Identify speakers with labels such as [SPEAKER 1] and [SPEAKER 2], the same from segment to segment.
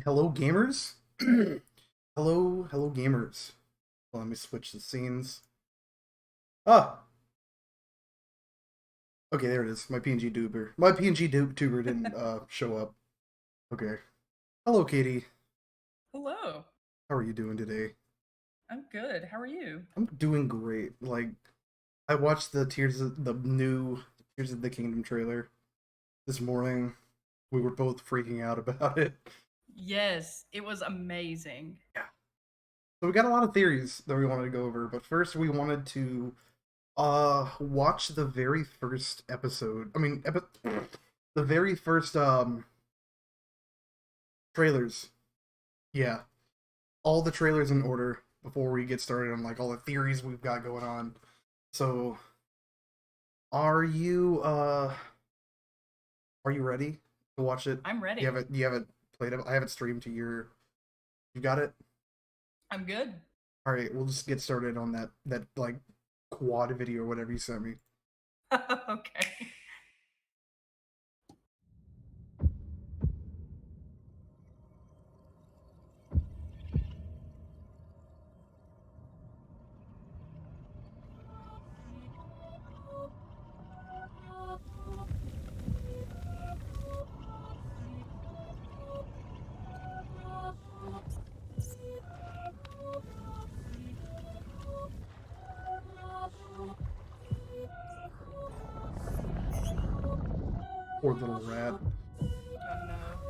[SPEAKER 1] Hello, gamers. Hello, gamers. Well, let me switch the scenes. Ah, okay, there it is. My PNG tuber. My PNG tuber didn't show up. Okay. Hello, Katie.
[SPEAKER 2] Hello.
[SPEAKER 1] How are you doing today?
[SPEAKER 2] I'm good. How are you?
[SPEAKER 1] I'm doing great. I watched the new Tears of the Kingdom trailer this morning. We were both freaking out about it.
[SPEAKER 2] Yes, it was amazing.
[SPEAKER 1] Yeah. So we got a lot of theories that we wanted to go over, but first we wanted to watch the very first episode. The very first trailers. Yeah, all the trailers in order before we get started on like all the theories we've got going on. So, are you ready to watch it?
[SPEAKER 2] I'm
[SPEAKER 1] You
[SPEAKER 2] ready.
[SPEAKER 1] haven't you haven't played it. I haven't streamed to your. You got it.
[SPEAKER 2] I'm good.
[SPEAKER 1] All right, we'll just get started on that like quad video or whatever you sent me.
[SPEAKER 2] Okay.
[SPEAKER 1] Poor little rat.
[SPEAKER 2] Oh no.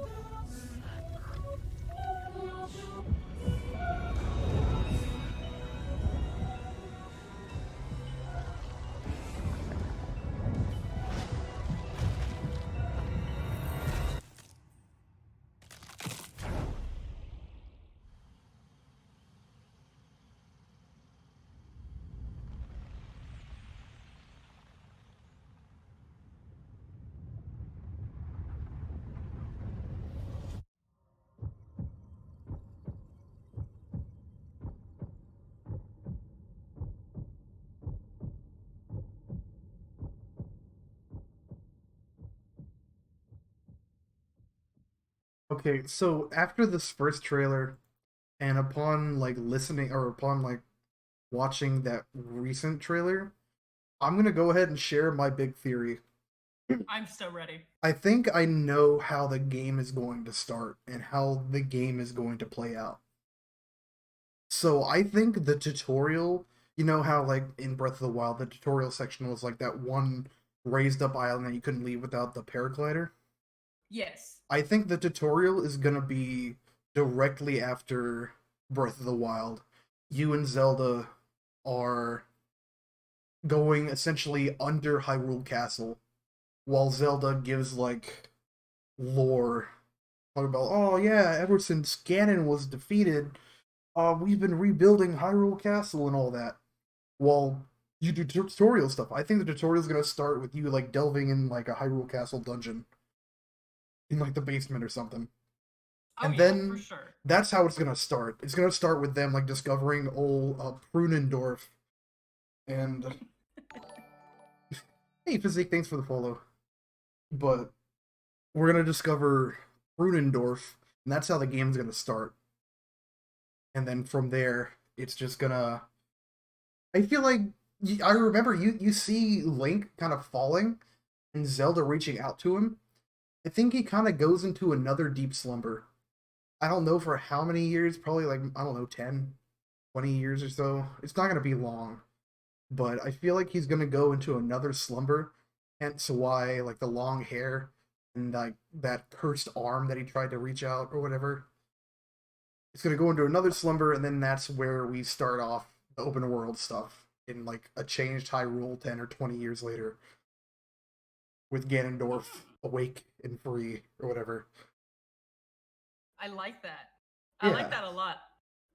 [SPEAKER 1] Okay, so after this first trailer, and upon like listening or upon like watching that recent trailer, I'm gonna go ahead and share my big theory.
[SPEAKER 2] I'm so ready.
[SPEAKER 1] I think I know how the game is going to start and how the game is going to play out. So I think the tutorial, you know how like in Breath of the Wild, the tutorial section was like that one raised up island that you couldn't leave without the paraglider.
[SPEAKER 2] Yes.
[SPEAKER 1] I think the tutorial is gonna be directly after Breath of the Wild. You and Zelda are going essentially under Hyrule Castle while Zelda gives like lore talking about, oh yeah, ever since Ganon was defeated, we've been rebuilding Hyrule Castle and all that. While you do tutorial stuff, I think the tutorial is gonna start with you like delving in like a Hyrule Castle dungeon in like the basement or something,
[SPEAKER 2] Oh
[SPEAKER 1] and
[SPEAKER 2] yeah, for
[SPEAKER 1] then
[SPEAKER 2] sure.
[SPEAKER 1] that's how it's gonna start. It's gonna start with them like discovering old Prunendorf and hey Physique, thanks for the follow. But we're gonna discover Brunendorf, and that's how the game's gonna start. And then from there, it's just gonna. I feel like I remember you see Link kind of falling, and Zelda reaching out to him. I think he kind of goes into another deep slumber. I don't know for how many years, probably like I don't know 10, 20 years or so. It's not gonna be long, but I feel like he's gonna go into another slumber. Hence why like the long hair and like that cursed arm that he tried to reach out or whatever. It's gonna go into another slumber, and then that's where we start off the open world stuff in like a changed Hyrule 10 or 20 years later with Ganondorf awake and free or whatever.
[SPEAKER 2] I like that. I like
[SPEAKER 1] Yeah,
[SPEAKER 2] that a lot.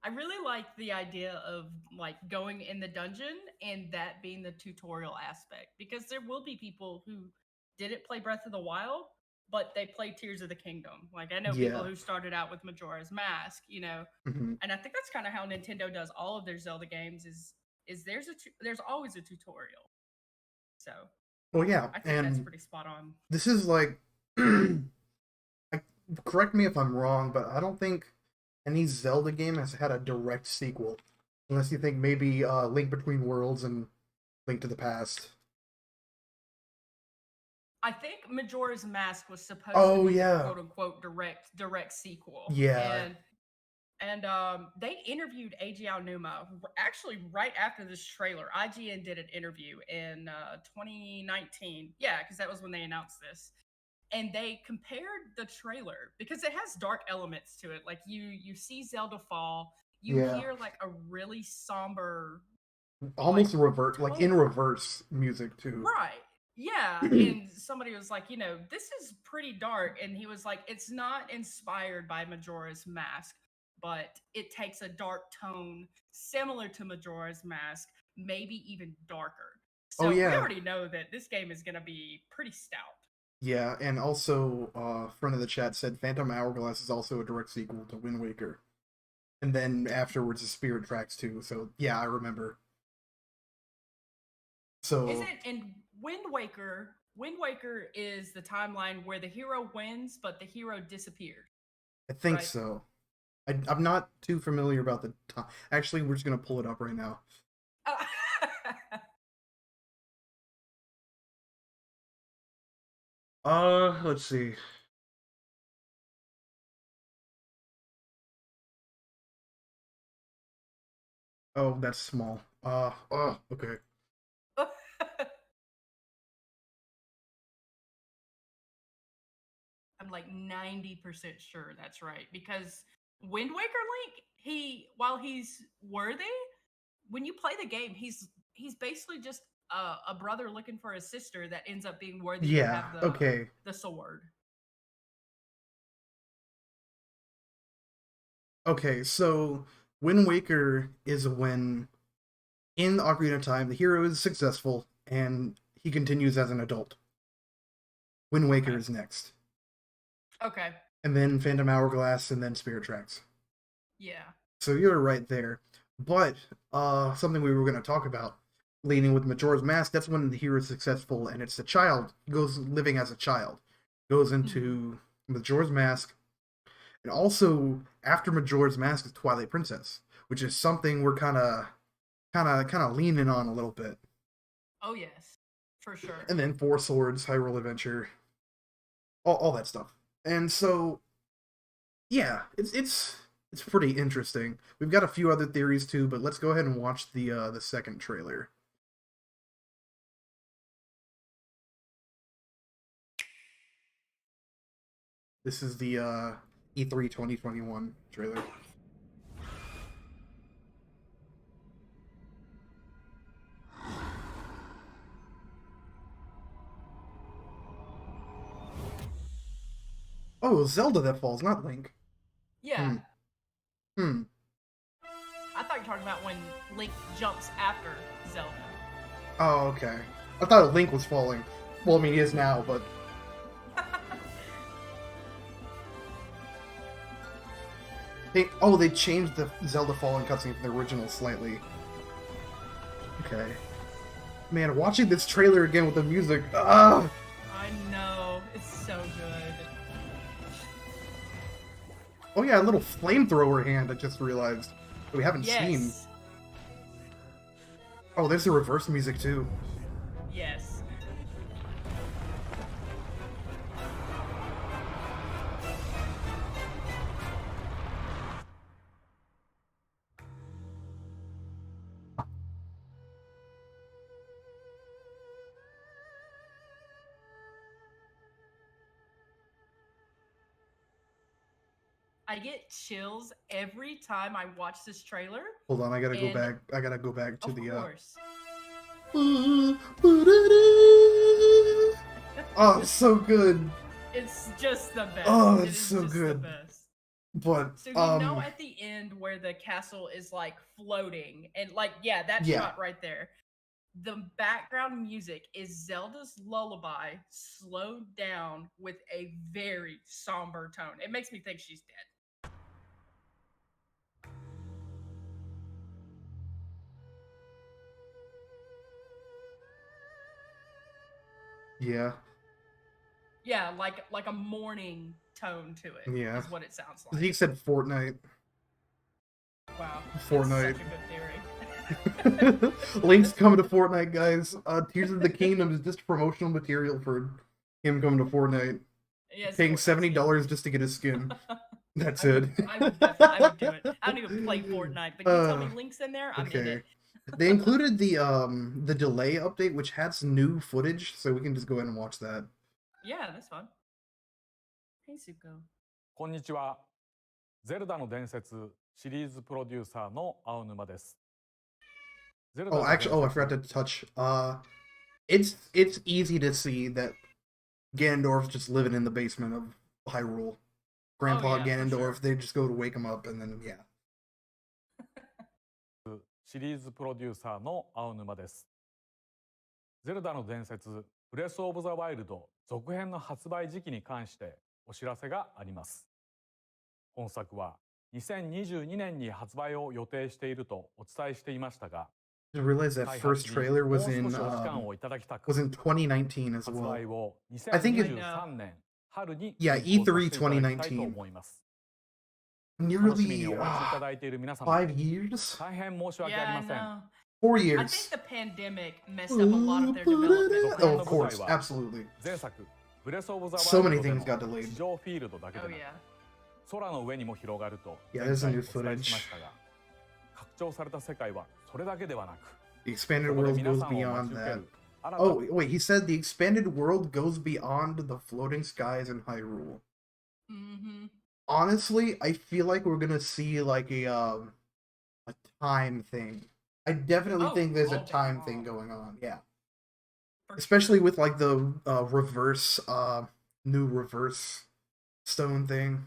[SPEAKER 2] I really like the idea of like going in the dungeon and that being the tutorial aspect because there will be people who didn't play Breath of the Wild, but they played Tears of the Kingdom. Like I know people
[SPEAKER 1] yeah.
[SPEAKER 2] who started out with Majora's Mask.
[SPEAKER 1] Hmm.
[SPEAKER 2] And I think that's kind of how Nintendo does all of their Zelda games is there's always a tutorial. So
[SPEAKER 1] Well, yeah,
[SPEAKER 2] I think that's
[SPEAKER 1] and
[SPEAKER 2] pretty spot on.
[SPEAKER 1] this is like correct me if I'm wrong, but I don't think any Zelda game has had a direct sequel, unless you think maybe Link Between Worlds and Link to the Past.
[SPEAKER 2] I think Majora's Mask was supposed to
[SPEAKER 1] Oh
[SPEAKER 2] be the
[SPEAKER 1] yeah,
[SPEAKER 2] quote unquote direct sequel,
[SPEAKER 1] yeah,
[SPEAKER 2] and they interviewed Eiji Aonuma actually right after this trailer. IGN did an interview in 2019, yeah, because that was when they announced this, and they compared the trailer because it has dark elements to it. Like you see Zelda fall, you
[SPEAKER 1] yeah.
[SPEAKER 2] hear like a really somber like
[SPEAKER 1] Almost revert, like in
[SPEAKER 2] tone.
[SPEAKER 1] reverse music too.
[SPEAKER 2] Right. Yeah. And somebody was like, this is pretty dark. And he was like, it's not inspired by Majora's Mask, but it takes a dark tone similar to Majora's Mask, maybe even darker.
[SPEAKER 1] Oh
[SPEAKER 2] So we
[SPEAKER 1] yeah,
[SPEAKER 2] already know that this game is going to be pretty stout.
[SPEAKER 1] yeah, and also, friend of the chat said Phantom Hourglass is also a direct sequel to Wind Waker, and then afterwards the Spirit Tracks too. So yeah, I remember.
[SPEAKER 2] Is
[SPEAKER 1] So
[SPEAKER 2] it in Wind Waker? Wind Waker is the timeline where the hero wins, but the hero disappeared,
[SPEAKER 1] I think
[SPEAKER 2] right?
[SPEAKER 1] so. I'm not too familiar about the time. Actually, we're just gonna pull it up right now. Let's see. Oh, that's small. Okay.
[SPEAKER 2] I'm like 90% sure that's right because Wind Waker Link, while he's worthy, when you play the game, he's basically just a brother looking for a sister that ends up being worthy to
[SPEAKER 1] Yeah.
[SPEAKER 2] have
[SPEAKER 1] Okay.
[SPEAKER 2] the sword.
[SPEAKER 1] Okay. So Wind Waker is when in Ocarina of Time the hero is successful and he continues as an adult. Wind Waker
[SPEAKER 2] Okay.
[SPEAKER 1] is next,
[SPEAKER 2] Okay.
[SPEAKER 1] and then Phantom Hourglass, and then Spirit Tracks.
[SPEAKER 2] Yeah.
[SPEAKER 1] So you're right there. But something we were going to talk about, leaning with Majora's Mask, that's when the hero is successful, and it's the child goes living as a child, goes
[SPEAKER 2] Hmm.
[SPEAKER 1] into Majora's Mask, and also after Majora's Mask is Twilight Princess, which is something we're kind of leaning on a little bit.
[SPEAKER 2] Oh yes, for sure.
[SPEAKER 1] And then Four Swords, Hyrule Adventure, all that stuff. And so yeah, it's pretty interesting. We've got a few other theories too, but let's go ahead and watch the second trailer. This is the E3 2021 trailer. Oh, Zelda that falls, not Link.
[SPEAKER 2] Yeah.
[SPEAKER 1] Hmm. Hmm.
[SPEAKER 2] I thought you were talking about when Link jumps after Zelda.
[SPEAKER 1] Oh, okay. I thought Link was falling. Well, I mean, he is now, but they changed the Zelda falling cutscene from the original slightly. Okay. Man, watching this trailer again with the music. Ah.
[SPEAKER 2] I know. It's so good.
[SPEAKER 1] Oh yeah, a little flamethrower hand. I just realized that we haven't seen.
[SPEAKER 2] Yes.
[SPEAKER 1] Oh, there's the reverse music too.
[SPEAKER 2] Yes. I get chills every time I watch this trailer.
[SPEAKER 1] Hold on, I gotta go
[SPEAKER 2] And
[SPEAKER 1] back. I gotta go back to
[SPEAKER 2] of
[SPEAKER 1] the.
[SPEAKER 2] course,
[SPEAKER 1] Oh, it's so good.
[SPEAKER 2] it's just the best.
[SPEAKER 1] Oh,
[SPEAKER 2] It
[SPEAKER 1] it's
[SPEAKER 2] is
[SPEAKER 1] so
[SPEAKER 2] just the
[SPEAKER 1] good.
[SPEAKER 2] best.
[SPEAKER 1] But
[SPEAKER 2] So at the end where the castle is like floating and like yeah, that
[SPEAKER 1] yeah,
[SPEAKER 2] shot right there. The background music is Zelda's lullaby slowed down with a very somber tone. It makes me think she's dead.
[SPEAKER 1] yeah.
[SPEAKER 2] Yeah, like a mourning tone to it.
[SPEAKER 1] Yeah.
[SPEAKER 2] Is what it sounds
[SPEAKER 1] Zeke
[SPEAKER 2] like.
[SPEAKER 1] said Fortnite.
[SPEAKER 2] Wow,
[SPEAKER 1] Fortnite.
[SPEAKER 2] It's such a good theory.
[SPEAKER 1] Link's coming to Fortnite, guys. Tears of the Kingdom is just promotional material for him coming to Fortnite.
[SPEAKER 2] Yes,
[SPEAKER 1] Paying
[SPEAKER 2] Fortnite
[SPEAKER 1] $70
[SPEAKER 2] skin.
[SPEAKER 1] just to get a skin. That's
[SPEAKER 2] I
[SPEAKER 1] it.
[SPEAKER 2] would, I would definitely, I would do it. I don't even play Fortnite, but you tell me Link's in there, I'm in
[SPEAKER 1] Okay.
[SPEAKER 2] it.
[SPEAKER 1] They included the delay update, which had some new footage, so we can just go ahead and watch that.
[SPEAKER 2] Yeah, that's fun. Hey, Zuko.
[SPEAKER 3] こんにちは。ゼルダの伝説シリーズプロデューサーの青沼です。ゼルダ
[SPEAKER 1] Oh,
[SPEAKER 3] の
[SPEAKER 1] actually,
[SPEAKER 3] 伝
[SPEAKER 1] I
[SPEAKER 3] 説
[SPEAKER 1] forgot to touch. It's easy to see that Ganondorf's just living in the basement of Hyrule. Grandpa
[SPEAKER 2] yeah, for
[SPEAKER 1] Ganondorf,
[SPEAKER 2] sure.
[SPEAKER 1] they just go to wake him up, and then yeah.
[SPEAKER 3] シリーズプロデューサーの青沼です。ゼルダの伝説ブレスオブザワイルド続編の発売時期に関してお知らせがあります。本作は2022年に発売を予定しているとお伝えしていましたが、
[SPEAKER 1] I realized that
[SPEAKER 3] 開
[SPEAKER 1] first
[SPEAKER 3] 発に
[SPEAKER 1] trailer
[SPEAKER 3] もう
[SPEAKER 1] was
[SPEAKER 3] 少
[SPEAKER 1] in
[SPEAKER 3] しお時間をいただきたく、
[SPEAKER 1] was in 2019 as
[SPEAKER 3] 発
[SPEAKER 1] well.
[SPEAKER 3] 売を
[SPEAKER 1] I think it-
[SPEAKER 3] 2023年春に
[SPEAKER 1] Yeah,
[SPEAKER 3] 変更さ
[SPEAKER 1] E3
[SPEAKER 3] せていただきたいと
[SPEAKER 1] 2019.
[SPEAKER 3] 思います。楽しみに
[SPEAKER 1] Nearly
[SPEAKER 3] お待ちいただいている皆様、
[SPEAKER 1] 5 years,
[SPEAKER 3] 大変申し訳
[SPEAKER 2] Yeah,
[SPEAKER 3] あ
[SPEAKER 2] I
[SPEAKER 3] りません。
[SPEAKER 2] know.
[SPEAKER 1] 4
[SPEAKER 2] I
[SPEAKER 1] years.
[SPEAKER 2] think the pandemic messed up a lot of their development.
[SPEAKER 1] Oh, of course, absolutely.
[SPEAKER 3] 前作ブレスオブザワ
[SPEAKER 1] So
[SPEAKER 3] イル
[SPEAKER 1] many
[SPEAKER 3] ドで
[SPEAKER 1] things got
[SPEAKER 3] の
[SPEAKER 1] delayed.
[SPEAKER 3] 地上フィールドだけで
[SPEAKER 2] Oh
[SPEAKER 3] なく、
[SPEAKER 2] yeah.
[SPEAKER 3] 空の上にも広がると
[SPEAKER 1] Yeah,
[SPEAKER 3] 前
[SPEAKER 1] there's a
[SPEAKER 3] 回
[SPEAKER 1] new
[SPEAKER 3] お伝え
[SPEAKER 1] footage.
[SPEAKER 3] しましたが、拡張された世界はそれだけではなく、
[SPEAKER 1] The expanded
[SPEAKER 3] そこで
[SPEAKER 1] world
[SPEAKER 3] 皆
[SPEAKER 1] goes
[SPEAKER 3] さんを待
[SPEAKER 1] beyond
[SPEAKER 3] ち受け
[SPEAKER 1] that.
[SPEAKER 3] る新た
[SPEAKER 1] Oh, wait, he said the expanded world goes beyond the floating skies in Hyrule.
[SPEAKER 2] Mm-hmm.
[SPEAKER 1] Honestly, I feel like we're gonna see like a time thing. I definitely
[SPEAKER 2] Oh,
[SPEAKER 1] think there's a
[SPEAKER 2] all day
[SPEAKER 1] time
[SPEAKER 2] long.
[SPEAKER 1] thing going on. Yeah,
[SPEAKER 2] For
[SPEAKER 1] especially
[SPEAKER 2] sure.
[SPEAKER 1] with like the reverse, new reverse stone thing.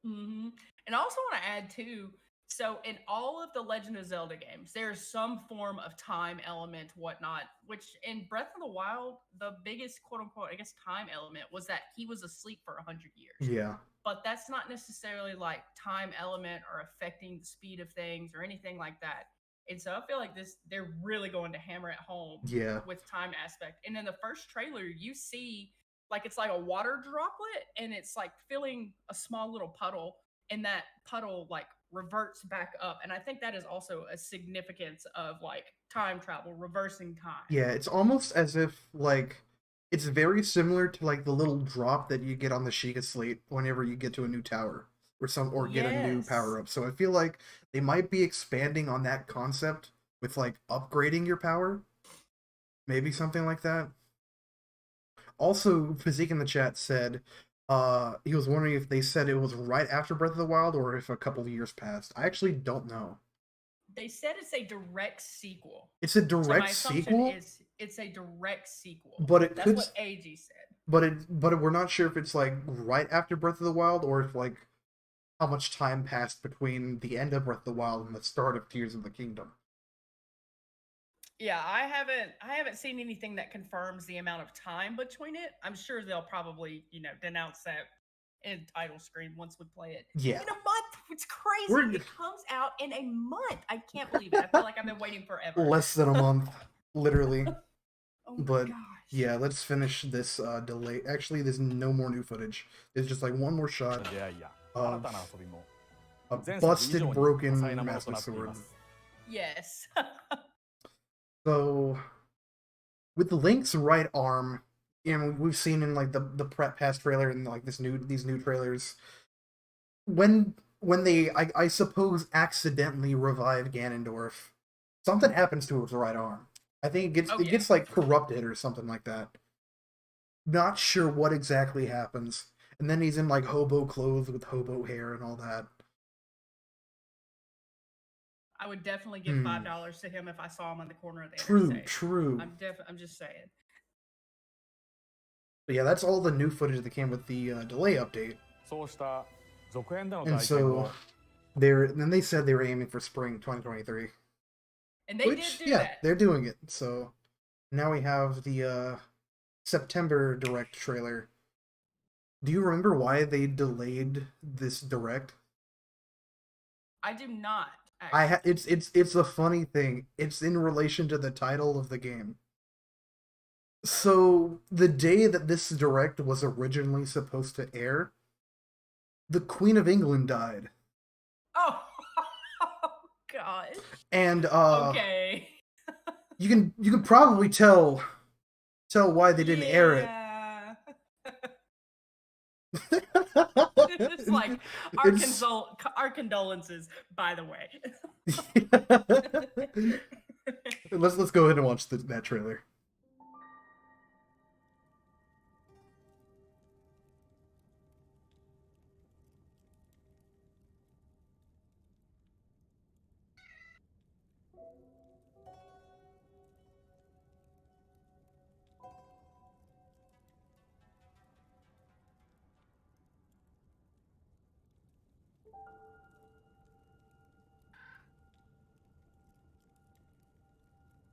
[SPEAKER 2] Mm-hmm. And I also want to add too. So in all of the Legend of Zelda games, there's some form of time element, whatnot. Which in Breath of the Wild, the biggest quote unquote, I guess, time element was that he was asleep for 100 years.
[SPEAKER 1] Yeah,
[SPEAKER 2] But that's not necessarily like time element or affecting the speed of things or anything like that. And so I feel like they're really going to hammer it home
[SPEAKER 1] yeah,
[SPEAKER 2] with time aspect. And in the first trailer, you see like it's like a water droplet and it's like filling a small little puddle, and that puddle like reverts back up. And I think that is also a significance of like time travel, reversing time.
[SPEAKER 1] yeah. It's almost as if like it's very similar to like the little drop that you get on the Sheikah Slate whenever you get to a new tower or get a new
[SPEAKER 2] Yes.
[SPEAKER 1] power up. So I feel like they might be expanding on that concept with like upgrading your power. Maybe something like that. Also, Physique in the chat said he was wondering if they said it was right after Breath of the Wild or if a couple of years passed. I actually don't know.
[SPEAKER 2] They said it's a direct sequel.
[SPEAKER 1] It's a
[SPEAKER 2] So
[SPEAKER 1] direct
[SPEAKER 2] my assumption
[SPEAKER 1] sequel,
[SPEAKER 2] is it's a direct sequel.
[SPEAKER 1] but it
[SPEAKER 2] That's
[SPEAKER 1] could
[SPEAKER 2] what AG said.
[SPEAKER 1] but we're not sure if it's like right after Breath of the Wild or if like how much time passed between the end of Breath of the Wild and the start of Tears of the Kingdom.
[SPEAKER 2] Yeah, I haven't seen anything that confirms the amount of time between it. I'm sure they'll probably, denounce that in title screen once we play it.
[SPEAKER 1] Yeah.
[SPEAKER 2] In a month. It's crazy.
[SPEAKER 1] We're-
[SPEAKER 2] It comes out in a month. I can't believe it. I feel like I've been waiting forever.
[SPEAKER 1] Less than a month, literally.
[SPEAKER 2] Oh my
[SPEAKER 1] But
[SPEAKER 2] gosh.
[SPEAKER 1] yeah, let's finish this delay. Actually, there's no more new footage. There's just like one more shot
[SPEAKER 3] 出会いや
[SPEAKER 1] of
[SPEAKER 3] 新たな遊びも
[SPEAKER 1] a
[SPEAKER 3] 前作以
[SPEAKER 1] busted,
[SPEAKER 3] 上に
[SPEAKER 1] broken
[SPEAKER 3] 多彩なものと
[SPEAKER 1] Master
[SPEAKER 3] なってい
[SPEAKER 1] Sword.
[SPEAKER 3] ます。
[SPEAKER 2] Yes.
[SPEAKER 1] So, with Link's right arm, we've seen in like the past trailer and like these new trailers, when they I suppose accidentally revive Ganondorf, something happens to his right arm. I think it gets like corrupted or something like that. Not sure what exactly happens. And then he's in like hobo clothes with hobo hair and all that.
[SPEAKER 2] I would definitely give $5 to him if I saw him on the corner of the
[SPEAKER 1] True,
[SPEAKER 2] interstate.
[SPEAKER 1] true.
[SPEAKER 2] I'm just saying.
[SPEAKER 1] But yeah, that's all the new footage that came with the delay update.
[SPEAKER 3] そうした続編での
[SPEAKER 1] And
[SPEAKER 3] 体験を
[SPEAKER 1] so then they said they were aiming for spring 2023.
[SPEAKER 2] And they
[SPEAKER 1] Which,
[SPEAKER 2] did do
[SPEAKER 1] yeah,
[SPEAKER 2] that.
[SPEAKER 1] they're doing it. So now we have the September Direct trailer. Do you remember why they delayed this Direct?
[SPEAKER 2] I do not.
[SPEAKER 1] It's a funny thing. It's in relation to the title of the game. So the day that this Direct was originally supposed to air, the Queen of England died.
[SPEAKER 2] Oh, gosh.
[SPEAKER 1] And
[SPEAKER 2] Okay.
[SPEAKER 1] you can probably tell why they didn't air it.
[SPEAKER 2] Yeah.
[SPEAKER 1] It's
[SPEAKER 2] It's like our condolences, by the way.
[SPEAKER 1] let's go ahead and watch that trailer.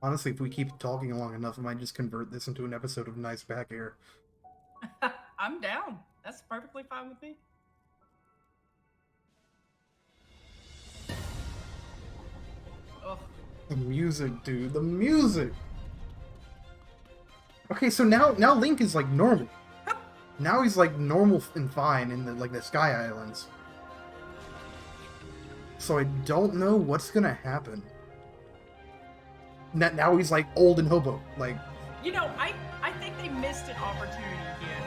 [SPEAKER 1] Honestly, if we keep talking long enough, I might just convert this into an episode of Nice Back Air.
[SPEAKER 2] I'm down. That's perfectly fine with me. Oh,
[SPEAKER 1] The music, dude. The music! Okay, so now Link is like normal. Now he's like normal and fine in the Sky Islands. So I don't know what's gonna happen. Now he's like old and hobo. Like,
[SPEAKER 2] you know, I think they missed an opportunity here.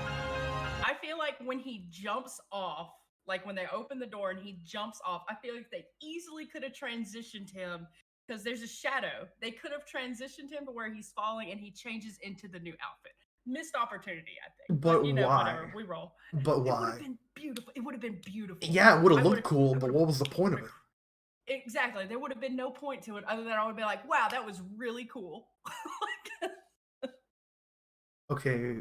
[SPEAKER 2] I feel like when he jumps off, like when they open the door and he jumps off, I feel like they easily could have transitioned him because there's a shadow. They could have transitioned him to where he's falling and he changes into the new outfit. Missed opportunity, I think.
[SPEAKER 1] But
[SPEAKER 2] you know,
[SPEAKER 1] why?
[SPEAKER 2] whatever, we roll.
[SPEAKER 1] But
[SPEAKER 2] It would
[SPEAKER 1] why?
[SPEAKER 2] have been beautiful. It would have been beautiful.
[SPEAKER 1] Yeah, it would
[SPEAKER 2] I
[SPEAKER 1] have
[SPEAKER 2] would've-
[SPEAKER 1] looked cool,
[SPEAKER 2] I
[SPEAKER 1] but
[SPEAKER 2] would've-
[SPEAKER 1] what was the point of it?
[SPEAKER 2] Exactly. There would have been no point to it other than I would be like, wow, that was really cool.
[SPEAKER 1] Okay,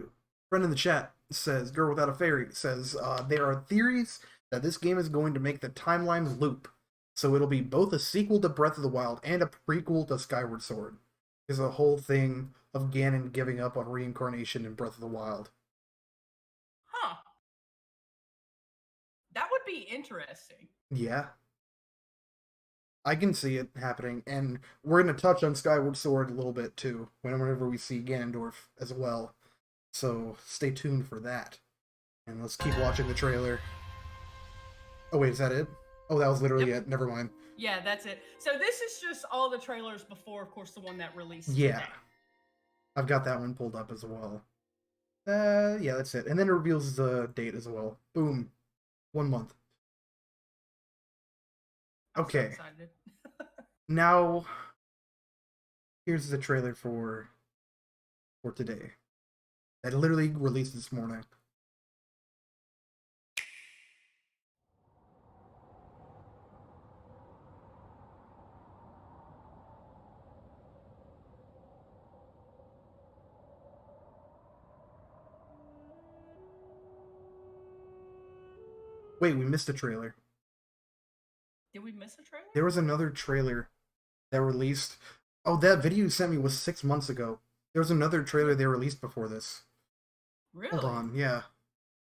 [SPEAKER 1] friend in the chat says, Girl Without a Fairy says, there are theories that this game is going to make the timelines loop. So it'll be both a sequel to Breath of the Wild and a prequel to Skyward Sword. Is a whole thing of Ganon giving up on reincarnation in Breath of the Wild.
[SPEAKER 2] Huh. That would be interesting.
[SPEAKER 1] Yeah. I can see it happening, and we're going to touch on Skyward Sword a little bit too, whenever we see Ganondorf as well. So stay tuned for that. And let's keep watching the trailer. Oh wait, is that it? Oh, that was literally it. Never mind.
[SPEAKER 2] Yeah, that's it. So this is just all the trailers before, of course, the one that released
[SPEAKER 1] Yeah.
[SPEAKER 2] today.
[SPEAKER 1] I've got that one pulled up as well. Yeah, that's it. And then it reveals the date as well. Boom. 1 month.
[SPEAKER 2] I'm so
[SPEAKER 1] Okay.
[SPEAKER 2] excited.
[SPEAKER 1] Now, here's the trailer for today. That literally released this morning. Wait, we missed a trailer.
[SPEAKER 2] Did we miss a trailer?
[SPEAKER 1] There was another trailer that released. Oh, that video you sent me was 6 months ago. There was another trailer they released before this.
[SPEAKER 2] Really?
[SPEAKER 1] Hold on, yeah.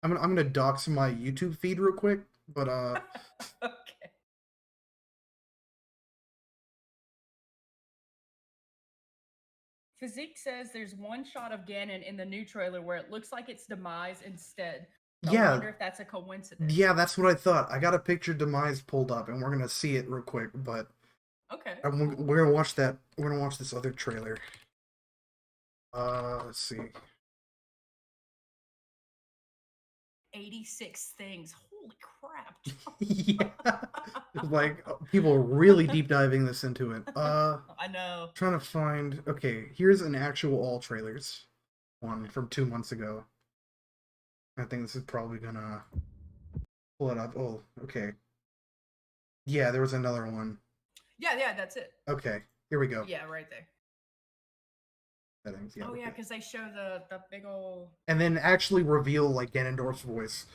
[SPEAKER 1] I'm gonna dox my YouTube feed real quick, but
[SPEAKER 2] Okay. Physique says there's one shot of Ganon in the new trailer where it looks like it's Demise instead. I wonder if that's a coincidence.
[SPEAKER 1] Yeah, that's what I thought. I got a picture of Demise pulled up, and we're gonna see it real quick. But
[SPEAKER 2] okay,
[SPEAKER 1] we're gonna watch that. We're gonna watch this other trailer. Let's see.
[SPEAKER 2] 86 things. Holy crap!
[SPEAKER 1] Yeah, like people are really deep diving this into it.
[SPEAKER 2] I know.
[SPEAKER 1] Trying to find. Okay, here's an actual all trailers one from 2 months ago. I think this is probably gonna pull it up. Oh, okay. Yeah, there was another one.
[SPEAKER 2] Yeah, that's it.
[SPEAKER 1] Okay, here we go.
[SPEAKER 2] Yeah, right there.
[SPEAKER 1] Settings. Yeah.
[SPEAKER 2] Oh
[SPEAKER 1] okay.
[SPEAKER 2] yeah, because they show the big old.
[SPEAKER 1] And then actually reveal like Ganondorf's voice.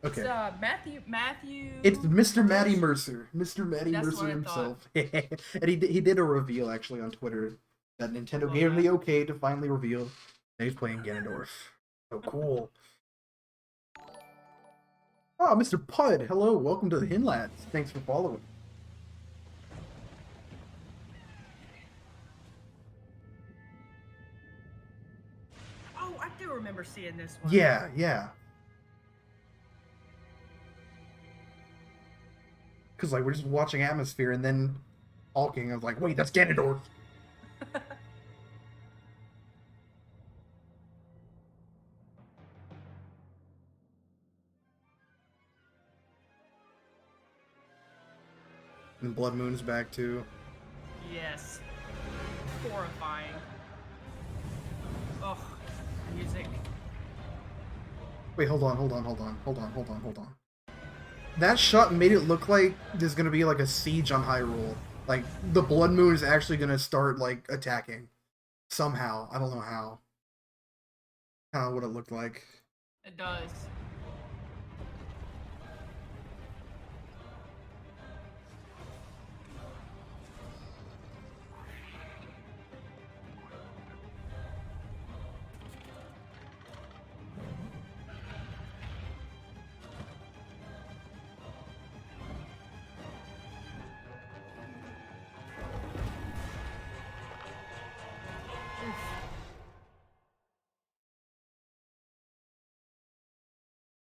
[SPEAKER 1] Okay.
[SPEAKER 2] It's Matthew.
[SPEAKER 1] It's Mr. Matty Mercer. Mr. Matty
[SPEAKER 2] That's
[SPEAKER 1] Mercer
[SPEAKER 2] what I
[SPEAKER 1] himself. And he did a reveal actually on Twitter that Nintendo gave him the okay to finally reveal that he's playing Ganondorf. So cool. Oh, Mr. Pud, hello, welcome to the Hinlads. Thanks for following.
[SPEAKER 2] Oh, I do remember seeing this one.
[SPEAKER 1] Yeah. because like we're just watching atmosphere and then talking. I was like, wait, that's Ganondorf. And Blood Moon's back too.
[SPEAKER 2] Yes. Horrifying. Ugh. Music.
[SPEAKER 1] Wait, hold on. That shot made it look like there's gonna be like a siege on Hyrule. Like the Blood Moon is actually gonna start like attacking somehow. I don't know how. Kind of what it looked like.
[SPEAKER 2] It does.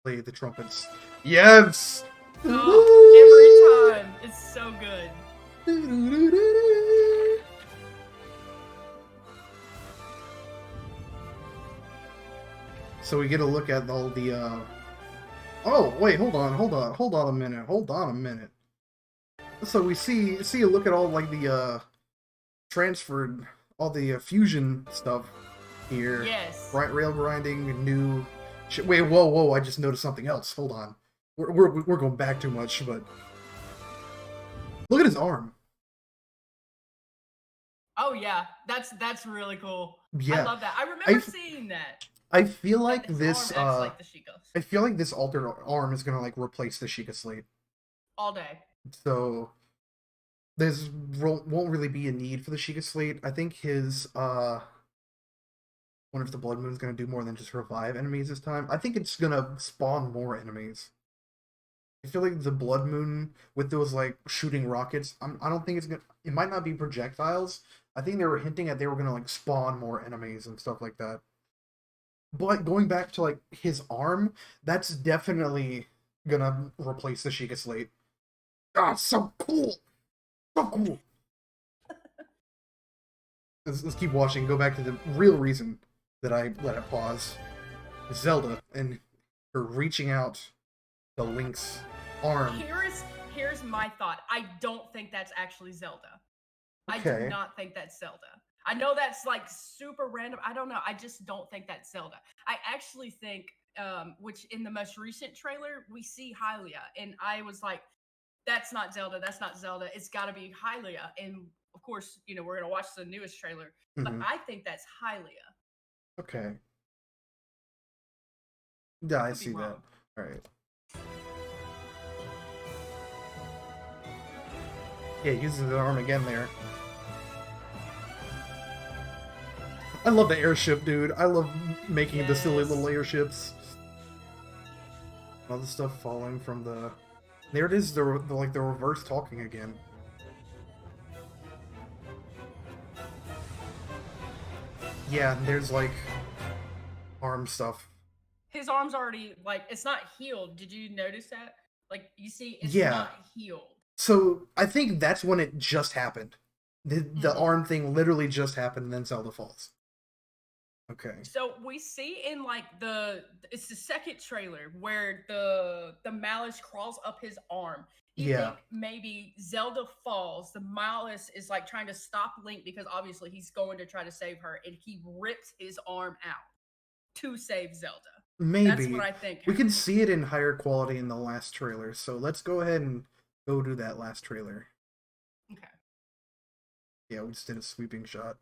[SPEAKER 1] Play the trumpets. Yes.
[SPEAKER 2] Oh, every time. It's so good.
[SPEAKER 1] So we get a look at all the Oh, wait, hold on a minute. So we see a look at all like the transferred all the fusion stuff here.
[SPEAKER 2] Yes.
[SPEAKER 1] Right, rail grinding, new shit. Wait, whoa, I just noticed something else. Hold on. We're going back too much, but look at his arm.
[SPEAKER 2] Oh yeah, that's really cool.
[SPEAKER 1] Yeah.
[SPEAKER 2] I love that. I remember seeing that.
[SPEAKER 1] I feel like
[SPEAKER 2] His
[SPEAKER 1] this
[SPEAKER 2] arm acts like the Sheikah's.
[SPEAKER 1] I feel like this altered arm is gonna like replace the Sheikah Slate.
[SPEAKER 2] All day.
[SPEAKER 1] So there's won't really be a need for the Sheikah Slate. I think his wonder if the Blood Moon's gonna do more than just revive enemies this time. I think it's gonna spawn more enemies. I feel like the Blood Moon with those like shooting rockets, I don't think it's gonna. It might not be projectiles. I think they were hinting at they were gonna like spawn more enemies and stuff like that. But going back to like his arm, that's definitely gonna replace the Sheikah Slate. Ah, so cool, so cool. Let's keep watching. Go back to the real reason that I let it pause. Zelda and her reaching out the Link's arm.
[SPEAKER 2] Here's my thought. I don't think that's actually Zelda.
[SPEAKER 1] Okay.
[SPEAKER 2] I do not think that's Zelda. I know that's like super random. I don't know. I just don't think that's Zelda. I actually think, which in the most recent trailer, we see Hylia. And I was like, that's not Zelda. That's not Zelda. It's got to be Hylia. And of course, you know, we're going to watch the newest trailer. But I think that's Hylia.
[SPEAKER 1] Okay. Yeah, I see that. All right. Yeah, uses his arm again there. I love the airship, dude. I love making the silly little airships. All the stuff falling from the... There it is, the reverse talking again. Yeah, there's like arm stuff.
[SPEAKER 2] His arm's already like it's not healed. Did you notice that? Like you see, it's not healed.
[SPEAKER 1] So I think that's when it just happened. The arm thing literally just happened, and then Zelda falls. Okay.
[SPEAKER 2] So we see in like it's the second trailer where the Malice crawls up his arm. You think maybe Zelda falls. The Malice is like trying to stop Link because obviously he's going to try to save her, and he rips his arm out to save Zelda.
[SPEAKER 1] Maybe.
[SPEAKER 2] That's what I think.
[SPEAKER 1] We can see it in higher quality in the last trailer, so let's go ahead and go to that last trailer.
[SPEAKER 2] Okay.
[SPEAKER 1] Yeah, we just did a sweeping shot.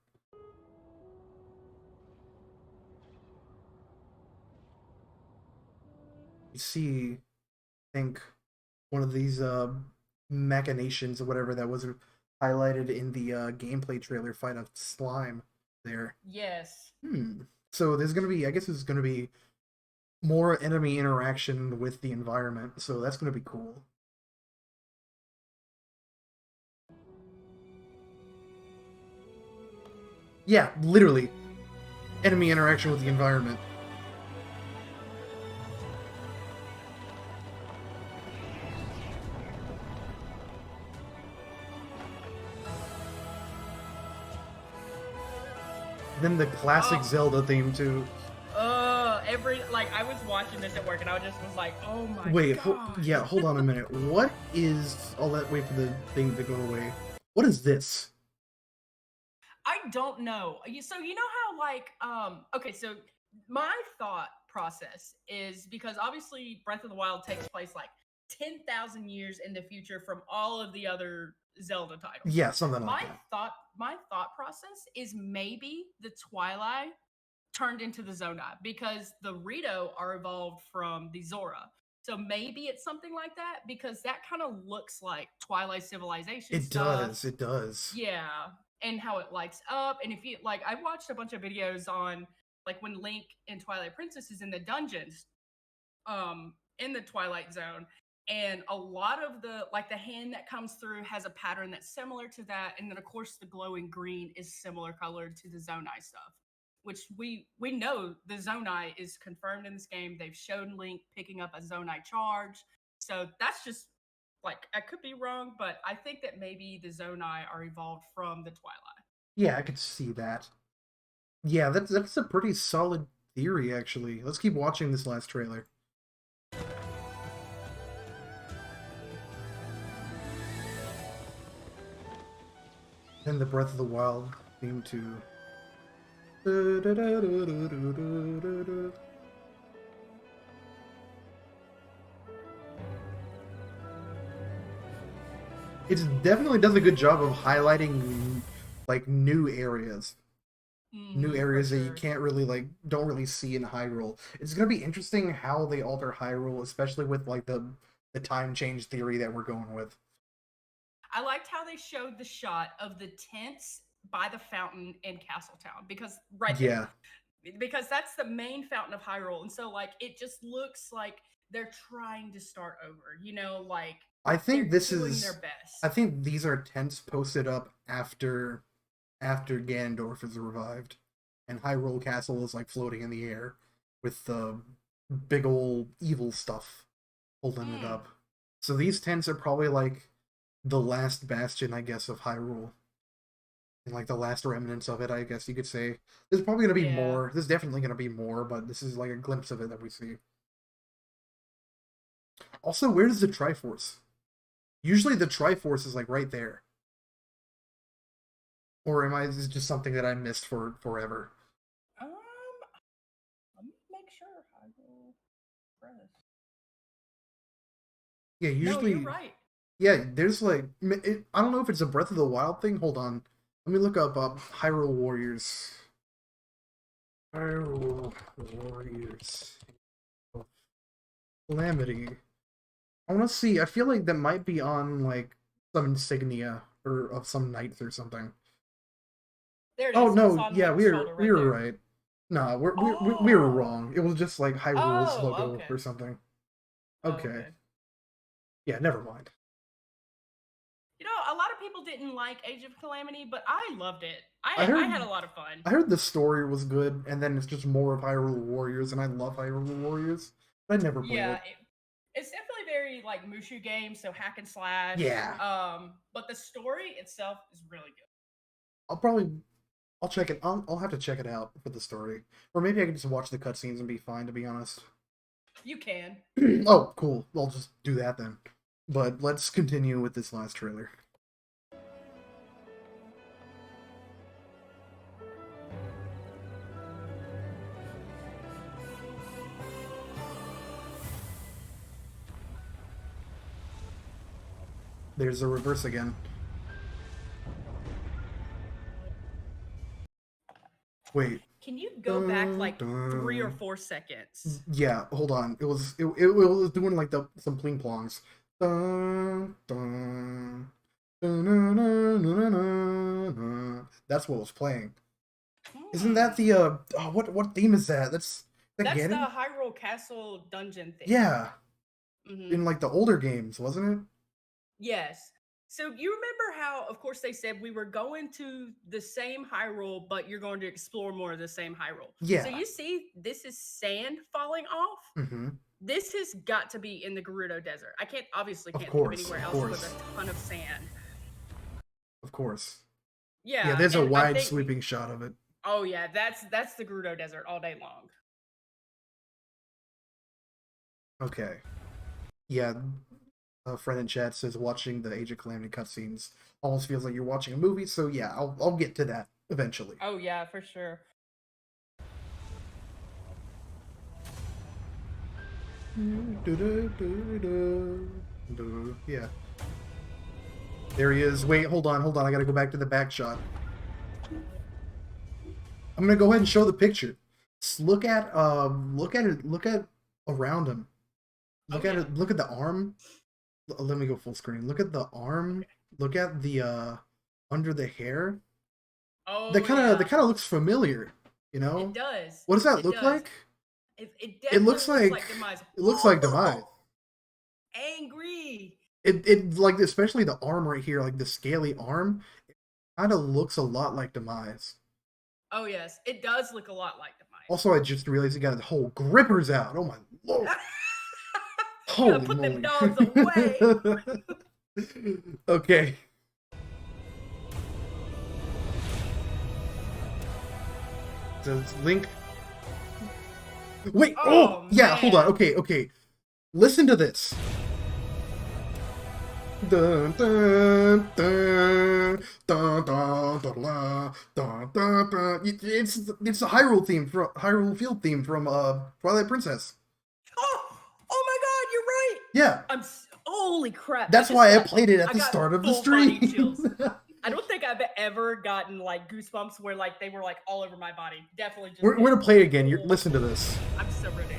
[SPEAKER 1] You see, I think, one of these machinations or whatever that was highlighted in the gameplay trailer fight of slime there.
[SPEAKER 2] Yes.
[SPEAKER 1] So there's gonna be, I guess there's gonna be more enemy interaction with the environment, so that's gonna be cool. Yeah, literally. Enemy interaction with the environment. Then the classic
[SPEAKER 2] Oh.
[SPEAKER 1] Zelda theme too.
[SPEAKER 2] I was watching this at work and I just was like, oh my
[SPEAKER 1] Wait,
[SPEAKER 2] god.
[SPEAKER 1] yeah, hold on a minute. What is... I'll wait for the thing to go away. What is this?
[SPEAKER 2] I don't know. So you know how okay, so my thought process is because obviously Breath of the Wild takes place like 10,000 years in the future from all of the other Zelda titles.
[SPEAKER 1] Yeah, something like that.
[SPEAKER 2] My thought process is maybe the Twilight turned into the Zonai because the Rito are evolved from the Zora. So maybe it's something like that because that kind of looks like Twilight Civilization
[SPEAKER 1] It
[SPEAKER 2] stuff.
[SPEAKER 1] does, it does.
[SPEAKER 2] Yeah, and how it lights up. And if you like, I watched a bunch of videos on like when Link and Twilight Princess is in the dungeons, in the Twilight Zone, and a lot of the hand that comes through has a pattern that's similar to that, and then of course the glowing green is similar colored to the Zonai stuff, which we know the Zonai is confirmed in this game. They've shown Link picking up a Zonai charge, so that's just like I could be wrong, but I think that maybe the Zonai are evolved from the Twilight.
[SPEAKER 1] Yeah, I could see that. Yeah, that's a pretty solid theory, actually. Let's keep watching this last trailer. And the Breath of the Wild theme too. It definitely does a good job of highlighting like new areas. New areas that you can't really don't really see in Hyrule. It's gonna be interesting how they alter Hyrule, especially with like the time change theory that we're going with.
[SPEAKER 2] I liked how they showed the shot of the tents by the fountain in Castletown because
[SPEAKER 1] Yeah,
[SPEAKER 2] because that's the main fountain of Hyrule, and so like it just looks like they're trying to start over. Like
[SPEAKER 1] I think this
[SPEAKER 2] doing
[SPEAKER 1] is.
[SPEAKER 2] their best.
[SPEAKER 1] I think these are tents posted up after Ganondorf is revived, and Hyrule Castle is like floating in the air with the big old evil stuff holding it up. So these tents are probably like the last bastion, I guess, of Hyrule. And like the last remnants of it, I guess you could say. There's probably gonna be more. There's definitely gonna be more, but this is like a glimpse of it that we see. Also, where is the Triforce? Usually the Triforce is like right there. Or is this just something that I missed for forever?
[SPEAKER 2] Let me make sure I will press.
[SPEAKER 1] Yeah, usually.
[SPEAKER 2] No, you're right.
[SPEAKER 1] Yeah, there's like I don't know if it's a Breath of the Wild thing. Hold on, let me look up Hyrule Warriors. Hyrule Warriors. Calamity. I want to see. I feel like that might be on like some insignia or of some knights or something.
[SPEAKER 2] There it is.
[SPEAKER 1] Oh
[SPEAKER 2] It's
[SPEAKER 1] no,
[SPEAKER 2] on
[SPEAKER 1] yeah,
[SPEAKER 2] Link's
[SPEAKER 1] we
[SPEAKER 2] shoulder
[SPEAKER 1] were
[SPEAKER 2] there.
[SPEAKER 1] right. No, we were wrong. It was just like Hyrule's
[SPEAKER 2] Oh,
[SPEAKER 1] logo
[SPEAKER 2] okay.
[SPEAKER 1] or something.
[SPEAKER 2] Oh,
[SPEAKER 1] Okay. Yeah, never mind.
[SPEAKER 2] A lot of people didn't like Age of Calamity, but I loved it. I
[SPEAKER 1] heard-
[SPEAKER 2] had a lot of fun.
[SPEAKER 1] I heard the story was good, and then it's just more of Hyrule Warriors, and I love Hyrule Warriors, but I never played it.
[SPEAKER 2] It's definitely very like Mushu game, so hack and slash.
[SPEAKER 1] Yeah.
[SPEAKER 2] But the story itself is really
[SPEAKER 1] I'll check it. I'll have to check it out for the story, or maybe I can just watch the cutscenes and be fine. To be honest.
[SPEAKER 2] You can.
[SPEAKER 1] Oh, cool. I'll just do that then. But let's continue with this last trailer. There's a reverse again. Wait.
[SPEAKER 2] Can you go back like 3 or 4 seconds?
[SPEAKER 1] Yeah, hold on. It was doing like some pling plongs. That's what was playing. Isn't that the what theme is that? That's
[SPEAKER 2] the Hyrule Castle dungeon theme.
[SPEAKER 1] Yeah. In like the older games, wasn't it?
[SPEAKER 2] Yes. So you remember how, of course, they said we were going to the same Hyrule, but you're going to explore more of the same Hyrule.
[SPEAKER 1] Yeah.
[SPEAKER 2] So you see, this is sand falling off.
[SPEAKER 1] Mm-hmm.
[SPEAKER 2] This has got to be in the Gerudo Desert. I can't think of anywhere else with a ton of sand.
[SPEAKER 1] Of course.
[SPEAKER 2] Yeah.
[SPEAKER 1] Yeah, there's a wide sweeping shot of it.
[SPEAKER 2] Oh yeah, that's the Gerudo Desert all day long.
[SPEAKER 1] Okay. Yeah, a friend in chat says watching the Age of Calamity cutscenes almost feels like you're watching a movie. So yeah, I'll get to that eventually.
[SPEAKER 2] Oh yeah, for sure.
[SPEAKER 1] Yeah. There he is. Wait, hold on. I gotta go back to the back shot. I'm gonna go ahead and show the picture. Just look at it. Look at around him. Look at it. Look at the arm. Let me go full screen. Look at the arm.
[SPEAKER 2] Okay.
[SPEAKER 1] Look at the under the hair.
[SPEAKER 2] Oh
[SPEAKER 1] That
[SPEAKER 2] yeah.
[SPEAKER 1] kind of looks familiar. You know.
[SPEAKER 2] It does.
[SPEAKER 1] What does that
[SPEAKER 2] It
[SPEAKER 1] look
[SPEAKER 2] does.
[SPEAKER 1] like?
[SPEAKER 2] It definitely
[SPEAKER 1] looks like
[SPEAKER 2] Demise.
[SPEAKER 1] it looks like Demise.
[SPEAKER 2] Angry.
[SPEAKER 1] It like, especially the arm right here, like the scaly arm, it kind of looks a lot like Demise.
[SPEAKER 2] Oh yes, it does look a lot like Demise.
[SPEAKER 1] Also, I just realized he got his whole grippers out. Oh my lord! Holy
[SPEAKER 2] put
[SPEAKER 1] moly!
[SPEAKER 2] them dogs away.
[SPEAKER 1] Okay. Does Link? Wait! Oh yeah,
[SPEAKER 2] man.
[SPEAKER 1] hold on. Okay. Listen to this. Dun, dun, dun, dun, dun, dun, dun, dun, dun. It's the Hyrule theme from Hyrule Field theme from Twilight Princess.
[SPEAKER 2] Oh my God, you're right.
[SPEAKER 1] Yeah.
[SPEAKER 2] Holy crap.
[SPEAKER 1] That's why I played it at the start of the stream.
[SPEAKER 2] I don't think I've ever gotten like goosebumps where like they were like all over my body. Definitely just
[SPEAKER 1] We're gonna play it again. Listen to this.
[SPEAKER 2] I'm so ready.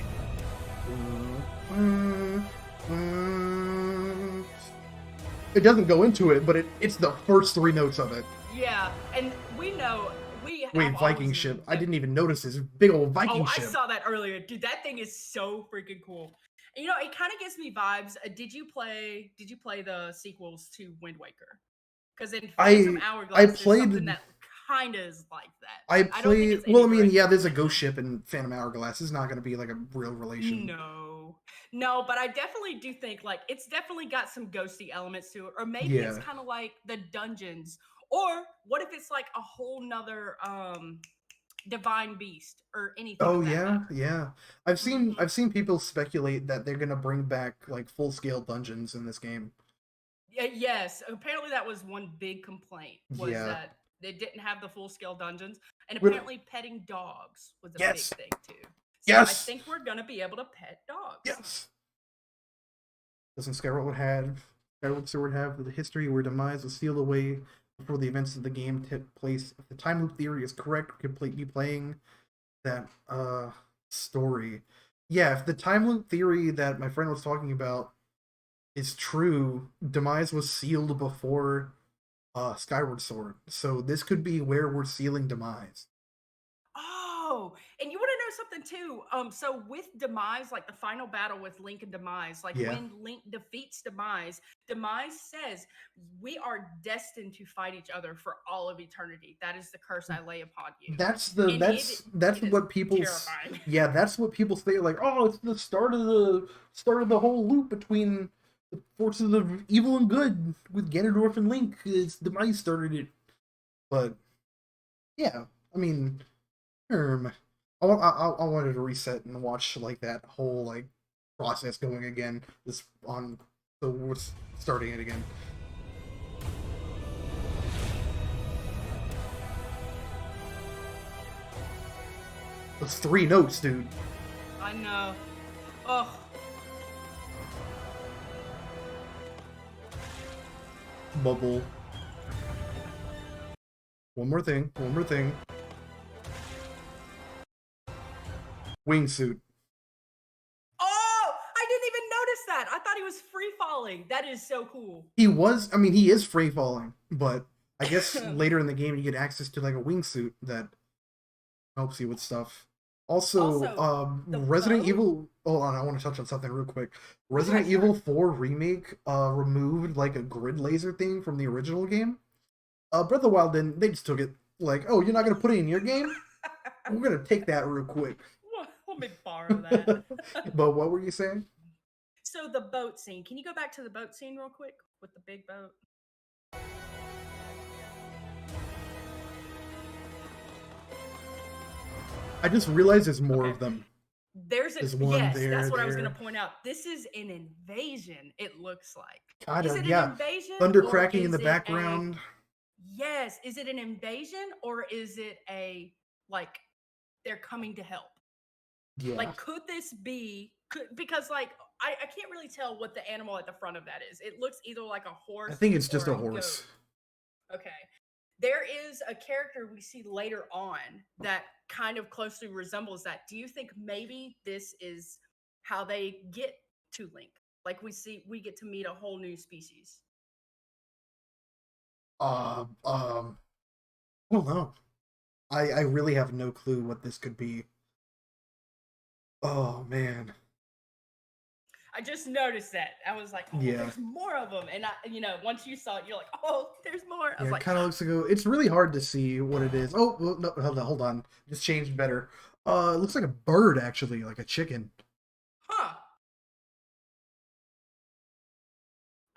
[SPEAKER 1] It doesn't go into it, but it's the first three notes of it.
[SPEAKER 2] Yeah, and we know we
[SPEAKER 1] Wait, Viking ship. I didn't even notice this big old Viking ship.
[SPEAKER 2] I saw that earlier. Dude, that thing is so freaking cool. And, you know, it kind of gives me vibes. Did you play the sequels to Wind Waker? Because in Phantom Hourglass, there's something that kind of is like that.
[SPEAKER 1] I played. Well, I mean, yeah, there's a ghost ship in Phantom Hourglass. It's not going to be like a real relation.
[SPEAKER 2] No, but I definitely do think like it's definitely got some ghosty elements to it, or maybe it's kind of like the dungeons, or what if it's like a whole nother divine beast or anything.
[SPEAKER 1] Oh yeah. I've seen people speculate that they're going to bring back like full scale dungeons in this game.
[SPEAKER 2] Yes, apparently that was one big complaint was that they didn't have the full scale dungeons, and apparently petting dogs was a big thing too. So I think we're gonna be able to pet dogs.
[SPEAKER 1] Yes. Doesn't Skyward Sword have the history where Demise was sealed away before the events of the game took place? If the time loop theory is correct, we could be playing that story. Yeah, if the time loop theory that my friend was talking about is true, Demise was sealed before Skyward Sword. So this could be where we're sealing Demise.
[SPEAKER 2] Oh, and you want to know something too? So with Demise, like the final battle with Link and Demise, like when Link defeats Demise, Demise says, "We are destined to fight each other for all of eternity. That is the curse I lay upon you."
[SPEAKER 1] That's what people that's what people say, like, oh, it's the start of the whole loop between the forces of evil and good with Ganondorf and Link. It's Demise started it. But yeah, I mean, I wanted to reset and watch like that whole like process going again. So we're starting it again. Those three notes, dude.
[SPEAKER 2] I know. Oh.
[SPEAKER 1] Bubble. One more thing. Wingsuit.
[SPEAKER 2] Oh, I didn't even notice that. I thought he was free falling. That is so cool.
[SPEAKER 1] He is free falling, but I guess later in the game you get access to like a wingsuit that helps you with stuff. Also Resident Evil. Hold on, I want to touch on something real quick. Resident Evil 4 Remake removed like a grid laser thing from the original game. Breath of the Wild didn't. They just took it like, oh, you're not gonna put it in your game? We're gonna take that real quick.
[SPEAKER 2] Let me borrow that.
[SPEAKER 1] But what were you saying?
[SPEAKER 2] So the boat scene. Can you go back to the boat scene real quick with the big boat?
[SPEAKER 1] I just realized there's more of
[SPEAKER 2] Okay.
[SPEAKER 1] them.
[SPEAKER 2] There's
[SPEAKER 1] There's one
[SPEAKER 2] yes,
[SPEAKER 1] there,
[SPEAKER 2] that's what I was
[SPEAKER 1] there.
[SPEAKER 2] gonna point out. This is an invasion, it looks like.
[SPEAKER 1] Kind
[SPEAKER 2] Is
[SPEAKER 1] of,
[SPEAKER 2] it an
[SPEAKER 1] yeah.
[SPEAKER 2] invasion
[SPEAKER 1] Thunder
[SPEAKER 2] or
[SPEAKER 1] cracking in
[SPEAKER 2] is
[SPEAKER 1] the
[SPEAKER 2] it a
[SPEAKER 1] background.
[SPEAKER 2] yes, is it an invasion or is it a like they're coming to help?
[SPEAKER 1] Yeah.
[SPEAKER 2] Like could this be because like I can't really tell what the animal at the front of that is. It looks either like a horse
[SPEAKER 1] I think it's just
[SPEAKER 2] or
[SPEAKER 1] a horse.
[SPEAKER 2] goat. Okay. There is a character we see later on that kind of closely resembles that. Do you think maybe this is how they get to Link? Like we get to meet a whole new species.
[SPEAKER 1] I don't know. I really have no clue what this could be. Oh man.
[SPEAKER 2] I just noticed that. I was like, oh,
[SPEAKER 1] Yeah.
[SPEAKER 2] there's more of them. And once you saw it, you're like, oh, there's more. I
[SPEAKER 1] Yeah,
[SPEAKER 2] was
[SPEAKER 1] it
[SPEAKER 2] like,
[SPEAKER 1] kind of looks like it's really hard to see what it is. Oh, well, no, hold on. Just changed better. It looks like a bird actually, like a chicken.
[SPEAKER 2] huh.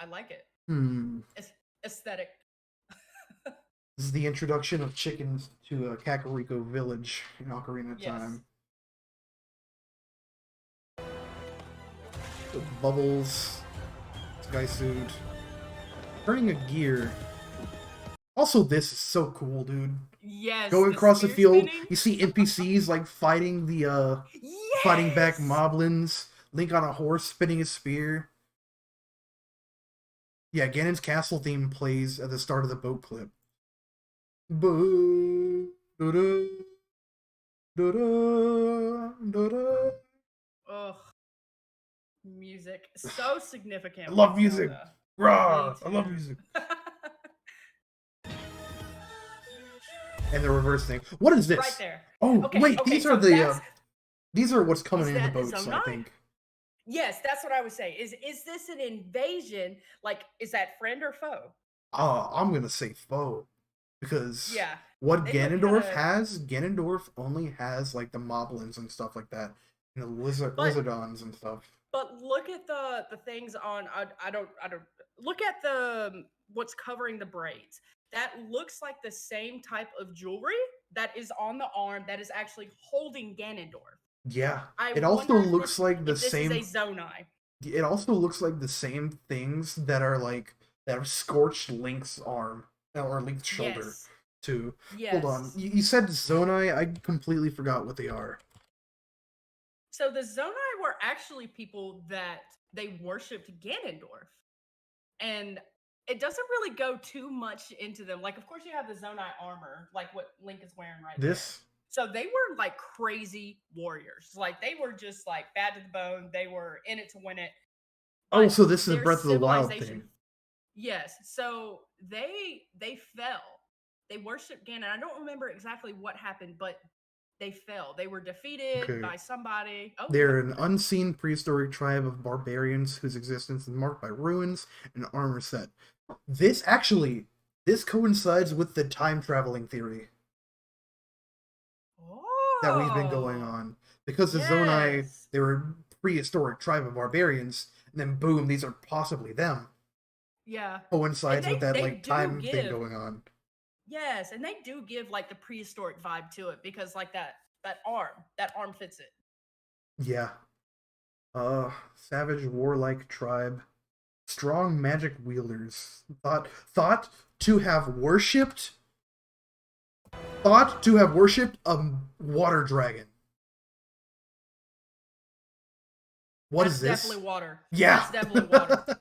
[SPEAKER 2] I like it. It's aesthetic.
[SPEAKER 1] This is the introduction of chickens to Kakariko Village in Ocarina of
[SPEAKER 2] Yes.
[SPEAKER 1] Time. The bubbles, sky suit, turning a gear. Also, this is so cool, dude.
[SPEAKER 2] Yes.
[SPEAKER 1] Going across the field,
[SPEAKER 2] spinning.
[SPEAKER 1] you see NPCs like fighting the fighting back moblins. Link on a horse spinning his spear. Yeah, Ganon's castle theme plays at the start of the boat clip. Boo, doo-doo, doo-doo, doo-doo.
[SPEAKER 2] Ugh. Music. So significant.
[SPEAKER 1] I love
[SPEAKER 2] with
[SPEAKER 1] music.
[SPEAKER 2] Zelda.
[SPEAKER 1] Rah,
[SPEAKER 2] Me
[SPEAKER 1] I love
[SPEAKER 2] too.
[SPEAKER 1] music. And the reverse thing. What is this?
[SPEAKER 2] Right there.
[SPEAKER 1] Oh,
[SPEAKER 2] Okay,
[SPEAKER 1] wait,
[SPEAKER 2] okay,
[SPEAKER 1] these
[SPEAKER 2] so
[SPEAKER 1] are the
[SPEAKER 2] that's-
[SPEAKER 1] these are what's coming
[SPEAKER 2] Is
[SPEAKER 1] in the
[SPEAKER 2] that
[SPEAKER 1] boats, I
[SPEAKER 2] Zonai?
[SPEAKER 1] think.
[SPEAKER 2] Yes, that's what I would say. Is this an invasion? Like, is that friend or foe?
[SPEAKER 1] I'm gonna say foe. Because
[SPEAKER 2] Yeah.
[SPEAKER 1] what
[SPEAKER 2] They look
[SPEAKER 1] Ganondorf
[SPEAKER 2] kinda-
[SPEAKER 1] has, Ganondorf only has like the moblins and stuff like that. And the
[SPEAKER 2] But-
[SPEAKER 1] lizardons and stuff.
[SPEAKER 2] But look at the things on I don't look at the what's covering the braids. That looks like the same type of jewelry that is on the arm that is actually holding Ganondorf.
[SPEAKER 1] Yeah.
[SPEAKER 2] I
[SPEAKER 1] It also
[SPEAKER 2] wonder if
[SPEAKER 1] looks
[SPEAKER 2] this-
[SPEAKER 1] like the
[SPEAKER 2] if this
[SPEAKER 1] same
[SPEAKER 2] is a Zonai.
[SPEAKER 1] it also looks like the same things that are like that have scorched Link's arm or Link's shoulder
[SPEAKER 2] Yes.
[SPEAKER 1] too.
[SPEAKER 2] Yes.
[SPEAKER 1] Hold on. You said Zonai, I completely forgot what they are.
[SPEAKER 2] So the Zonai were actually people that they worshipped Ganondorf. And it doesn't really go too much into them. Like, of course, you have the Zonai armor, like what Link is wearing right there.
[SPEAKER 1] This
[SPEAKER 2] So they were like crazy warriors. Like they were just like bad to the bone. They were in it to win it.
[SPEAKER 1] Oh,
[SPEAKER 2] But
[SPEAKER 1] so this is a
[SPEAKER 2] their
[SPEAKER 1] Breath of the Wild
[SPEAKER 2] civilization-
[SPEAKER 1] thing.
[SPEAKER 2] Yes. So they fell. They worshipped Ganon. I don't remember exactly what happened, but they fell. They were defeated
[SPEAKER 1] Okay.
[SPEAKER 2] by somebody. Oh,
[SPEAKER 1] They're an unseen prehistoric tribe of barbarians whose existence is marked by ruins and armor set. This coincides with the time traveling theory that we've been going
[SPEAKER 2] Oh.
[SPEAKER 1] on. Because the Zonai,
[SPEAKER 2] Yes.
[SPEAKER 1] they were a prehistoric tribe of barbarians, and then boom, these are possibly them.
[SPEAKER 2] Yeah.
[SPEAKER 1] Coincides
[SPEAKER 2] they-
[SPEAKER 1] with that
[SPEAKER 2] they
[SPEAKER 1] like
[SPEAKER 2] do
[SPEAKER 1] time thing
[SPEAKER 2] give-
[SPEAKER 1] going on.
[SPEAKER 2] Yes, and they do give like the prehistoric vibe to it because like that arm fits it.
[SPEAKER 1] Yeah. Savage warlike tribe. Strong magic wielders. Thought to have worshipped a water dragon. What
[SPEAKER 2] That's
[SPEAKER 1] is this?
[SPEAKER 2] definitely water.
[SPEAKER 1] Yeah.
[SPEAKER 2] That's definitely water.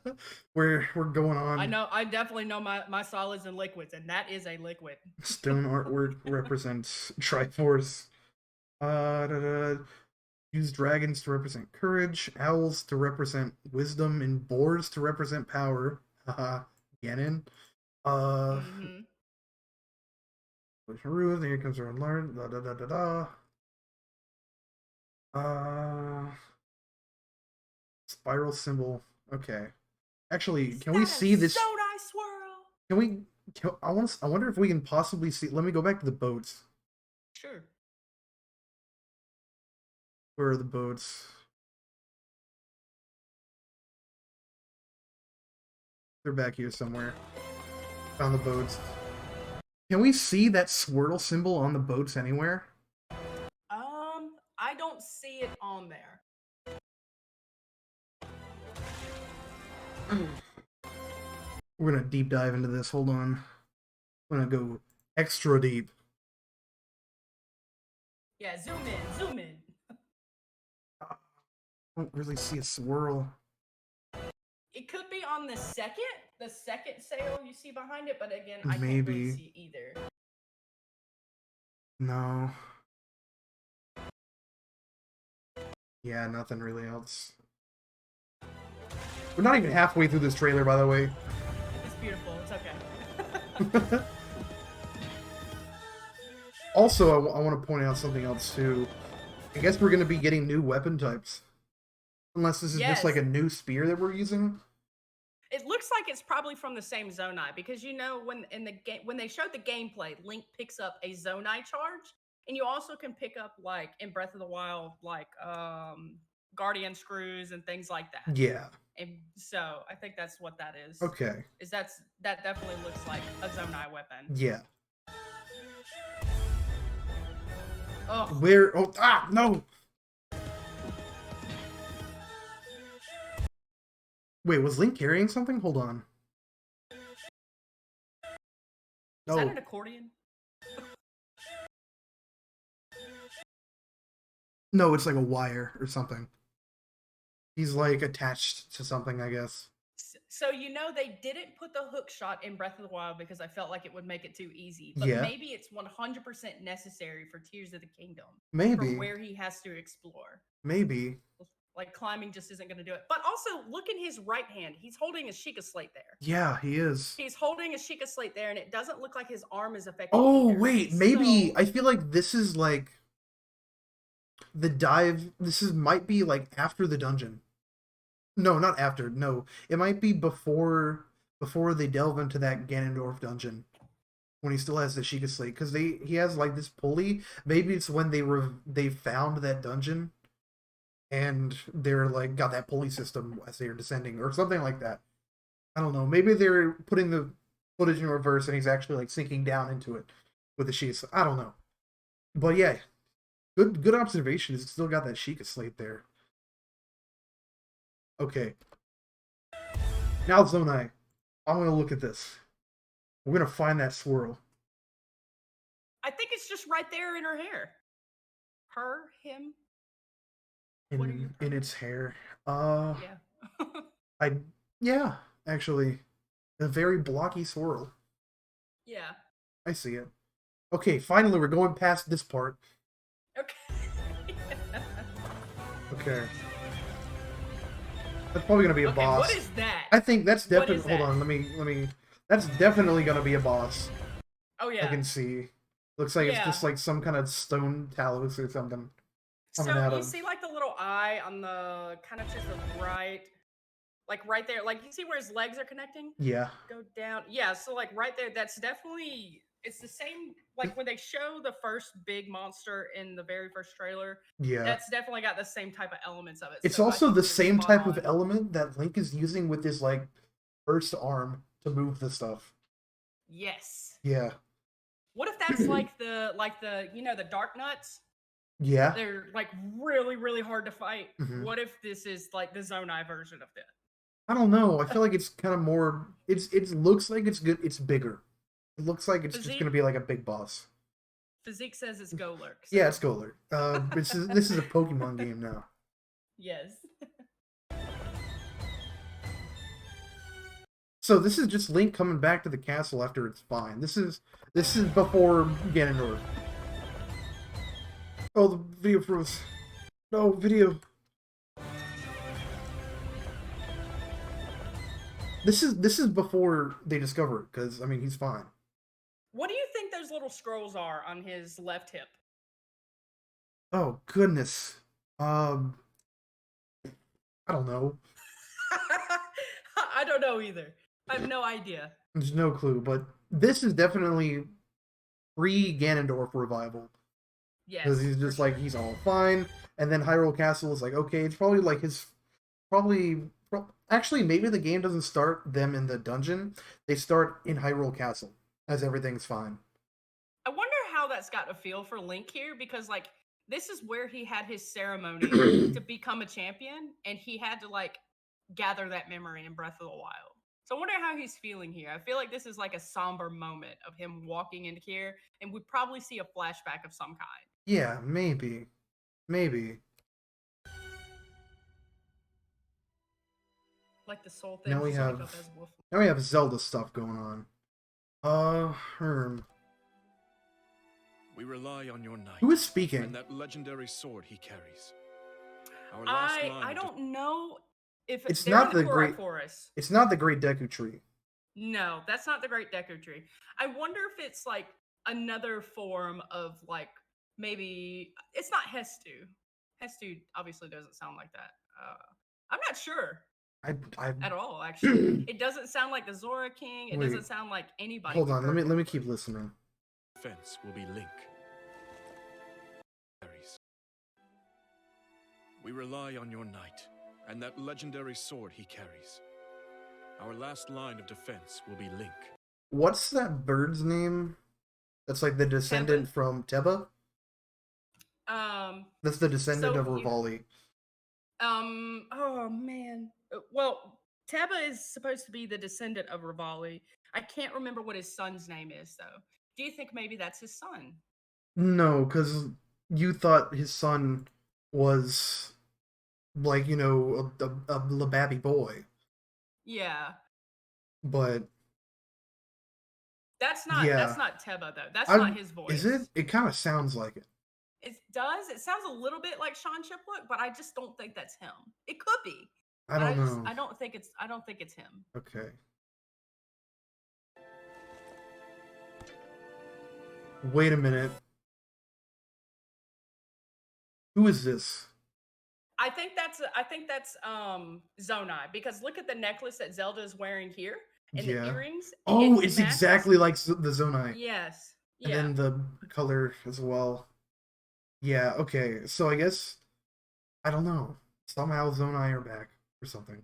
[SPEAKER 1] We're going on.
[SPEAKER 2] I definitely know my solids and liquids, and that is a liquid.
[SPEAKER 1] Stone artwork represents Triforce. Use dragons to represent courage, owls to represent wisdom, and boars to represent power. Haha, Ganon.
[SPEAKER 2] Mhm.
[SPEAKER 1] Rules, here comes our learn. Da da da da da. Spiral symbol. Okay. Actually,
[SPEAKER 2] Is
[SPEAKER 1] can we
[SPEAKER 2] that a
[SPEAKER 1] see this?
[SPEAKER 2] Zonai swirl?
[SPEAKER 1] Can we? I wonder if we can possibly see. Let me go back to the boats.
[SPEAKER 2] Sure.
[SPEAKER 1] Where are the boats? They're back here somewhere. Found the boats. Can we see that swirl symbol on the boats anywhere?
[SPEAKER 2] don't see it on there.
[SPEAKER 1] We're gonna deep dive into this. Hold on. I'm gonna go extra deep.
[SPEAKER 2] Yeah, zoom in.
[SPEAKER 1] I don't really see a swirl.
[SPEAKER 2] It could be on the second sail you see behind it, but again, I can't really
[SPEAKER 1] Maybe.
[SPEAKER 2] see either.
[SPEAKER 1] No. Yeah, nothing really else. We're not even halfway through this trailer, by the way.
[SPEAKER 2] It's beautiful. It's okay.
[SPEAKER 1] Also, I want to point out something else too. I guess we're going to be getting new weapon types. Unless this is just like a new spear that we're using.
[SPEAKER 2] It looks like it's probably from the same Zonai because you know when in the game when they showed the gameplay, Link picks up a Zonai charge, and you also can pick up like in Breath of the Wild like Guardian screws and things like that.
[SPEAKER 1] Yeah.
[SPEAKER 2] And so I think that's what that is.
[SPEAKER 1] Okay.
[SPEAKER 2] That definitely looks like a Zonai weapon.
[SPEAKER 1] Yeah.
[SPEAKER 2] Oh.
[SPEAKER 1] Where? Oh, no! Wait, was Link carrying something? Hold on.
[SPEAKER 2] Is that an accordion?
[SPEAKER 1] No, it's like a wire or something. He's like attached to something, I guess.
[SPEAKER 2] So you know they didn't put the hook shot in Breath of the Wild because I felt like it would make it too easy. But maybe it's 100% necessary for Tears of the Kingdom.
[SPEAKER 1] Maybe.
[SPEAKER 2] For where he has to explore.
[SPEAKER 1] Maybe.
[SPEAKER 2] Like climbing just isn't going to do it. But also, look in his right hand. He's holding a Sheikah Slate there.
[SPEAKER 1] Yeah, he is.
[SPEAKER 2] He's holding a Sheikah Slate there, and it doesn't look like his arm is affected.
[SPEAKER 1] Oh,
[SPEAKER 2] either.
[SPEAKER 1] wait. Maybe.
[SPEAKER 2] So,
[SPEAKER 1] I feel like this is like the dive. Might be like after the dungeon. No, not after. No, it might be before they delve into that Ganondorf dungeon when he still has the Sheikah Slate because he has like this pulley. Maybe it's when they found that dungeon and they're like got that pulley system as they're descending or something like that. I don't know. Maybe they're putting the footage in reverse and he's actually like sinking down into it with the Sheikah. I don't know, but yeah, good observation. It's still got that Sheikah Slate there. Okay. Now, Zonai, I'm going to look at this. We're going to find that swirl.
[SPEAKER 2] I think it's just right there in her hair. Her, him.
[SPEAKER 1] In its hair.
[SPEAKER 2] Yeah.
[SPEAKER 1] Yeah, actually. A very blocky swirl.
[SPEAKER 2] Yeah.
[SPEAKER 1] I see it. Okay, finally, we're going past this part.
[SPEAKER 2] Okay.
[SPEAKER 1] Okay. That's probably gonna be a boss.
[SPEAKER 2] What is that?
[SPEAKER 1] I think that's definitely. Hold on, let me. That's definitely gonna be a boss.
[SPEAKER 2] Oh yeah.
[SPEAKER 1] I can see. Looks like it's just like some kind of stone talus or something.
[SPEAKER 2] So you see like the little eye on the kind of to the right, like right there, like you see where his legs are connecting.
[SPEAKER 1] Yeah.
[SPEAKER 2] Go down. Yeah. So like right there, that's definitely. It's the same like when they show the first big monster in the very first trailer.
[SPEAKER 1] Yeah.
[SPEAKER 2] That's definitely got the same type of elements of it.
[SPEAKER 1] It's also the same type of element that Link is using with his like first arm to move the stuff.
[SPEAKER 2] Yes.
[SPEAKER 1] Yeah.
[SPEAKER 2] What if that's like the the dark nuts?
[SPEAKER 1] Yeah.
[SPEAKER 2] They're like really, really hard to fight.
[SPEAKER 1] Mm-hmm.
[SPEAKER 2] What if this is like the Zonai version of that?
[SPEAKER 1] I don't know. I feel like it's kind of more. It looks like it's good. It's bigger. It looks like it's just gonna be like a big boss.
[SPEAKER 2] Physique says it's Golurk.
[SPEAKER 1] So. Yeah, it's Golurk. This is a Pokemon game now.
[SPEAKER 2] Yes.
[SPEAKER 1] So this is just Link coming back to the castle after it's fine. This is before Ganondorf. Oh, the video froze. No video. This is before they discover it, because I mean he's fine.
[SPEAKER 2] What do you think those little scrolls are on his left hip?
[SPEAKER 1] Oh goodness. I don't know.
[SPEAKER 2] I don't know either. I have no idea.
[SPEAKER 1] There's no clue, but this is definitely pre-Ganondorf revival.
[SPEAKER 2] Yes.
[SPEAKER 1] Because he's just like, he's all fine. And then Hyrule Castle is like, okay, it's probably like actually, maybe the game doesn't start them in the dungeon. They start in Hyrule Castle, as everything's fine.
[SPEAKER 2] I wonder how that's got to feel for Link here, because, like, this is where he had his ceremony to become a champion, and he had to like gather that memory in Breath of the Wild. So I wonder how he's feeling here. I feel like this is like a somber moment of him walking into here, and we'd probably see a flashback of some kind.
[SPEAKER 1] Yeah, maybe. Maybe.
[SPEAKER 2] Like the soul thing
[SPEAKER 1] Now we
[SPEAKER 2] showing
[SPEAKER 1] have
[SPEAKER 2] up as Wolf.
[SPEAKER 1] now we have Zelda stuff going on. Herm.
[SPEAKER 4] We rely on your knight
[SPEAKER 1] Who is speaking?
[SPEAKER 4] and that legendary sword he carries. Our last line
[SPEAKER 2] I
[SPEAKER 4] of
[SPEAKER 2] don't know if
[SPEAKER 1] It's
[SPEAKER 2] they're
[SPEAKER 1] not
[SPEAKER 2] in the
[SPEAKER 1] the
[SPEAKER 2] Korok
[SPEAKER 1] great-
[SPEAKER 2] Forest.
[SPEAKER 1] It's not the Great Deku Tree.
[SPEAKER 2] No, that's not the Great Deku Tree. I wonder if it's like another form of like maybe it's not Hestu. Hestu obviously doesn't sound like that. I'm not sure
[SPEAKER 1] I
[SPEAKER 2] at all. Actually, it doesn't sound like the Zora King. It
[SPEAKER 1] Wait.
[SPEAKER 2] doesn't sound like anybody.
[SPEAKER 1] hold
[SPEAKER 2] we've
[SPEAKER 1] on.
[SPEAKER 2] heard
[SPEAKER 1] Let me
[SPEAKER 2] before.
[SPEAKER 1] keep listening.
[SPEAKER 4] defense will be Link. Carries. We rely on your knight and that legendary sword he carries. Our last line of defense will be Link.
[SPEAKER 1] What's that bird's name? That's like the descendant from Teba? That's the descendant
[SPEAKER 2] so
[SPEAKER 1] of
[SPEAKER 2] you-
[SPEAKER 1] Rivali.
[SPEAKER 2] Oh man. Well, Teba is supposed to be the descendant of Rivali. I can't remember what his son's name is though. Do you think maybe that's his son?
[SPEAKER 1] No, because you thought his son was like, a Lababby boy.
[SPEAKER 2] Yeah.
[SPEAKER 1] But
[SPEAKER 2] That's
[SPEAKER 1] Yeah.
[SPEAKER 2] not Teba though. That's
[SPEAKER 1] I-
[SPEAKER 2] not his voice.
[SPEAKER 1] is it? It kind of sounds like it.
[SPEAKER 2] It does. It sounds a little bit like Sean Chiplook, but I just don't think that's him. It could be.
[SPEAKER 1] I
[SPEAKER 2] but
[SPEAKER 1] don't know.
[SPEAKER 2] I don't think it's him.
[SPEAKER 1] Okay. Wait a minute. Who is this?
[SPEAKER 2] I think that's Zonai, because look at the necklace that Zelda is wearing here and
[SPEAKER 1] Yeah.
[SPEAKER 2] the earrings.
[SPEAKER 1] Oh,
[SPEAKER 2] it
[SPEAKER 1] it's
[SPEAKER 2] matches.
[SPEAKER 1] exactly like the Zonai.
[SPEAKER 2] Yes.
[SPEAKER 1] And
[SPEAKER 2] Yeah.
[SPEAKER 1] then the color as well. Yeah, okay. So I guess I don't know. Somehow Zonai are back or something.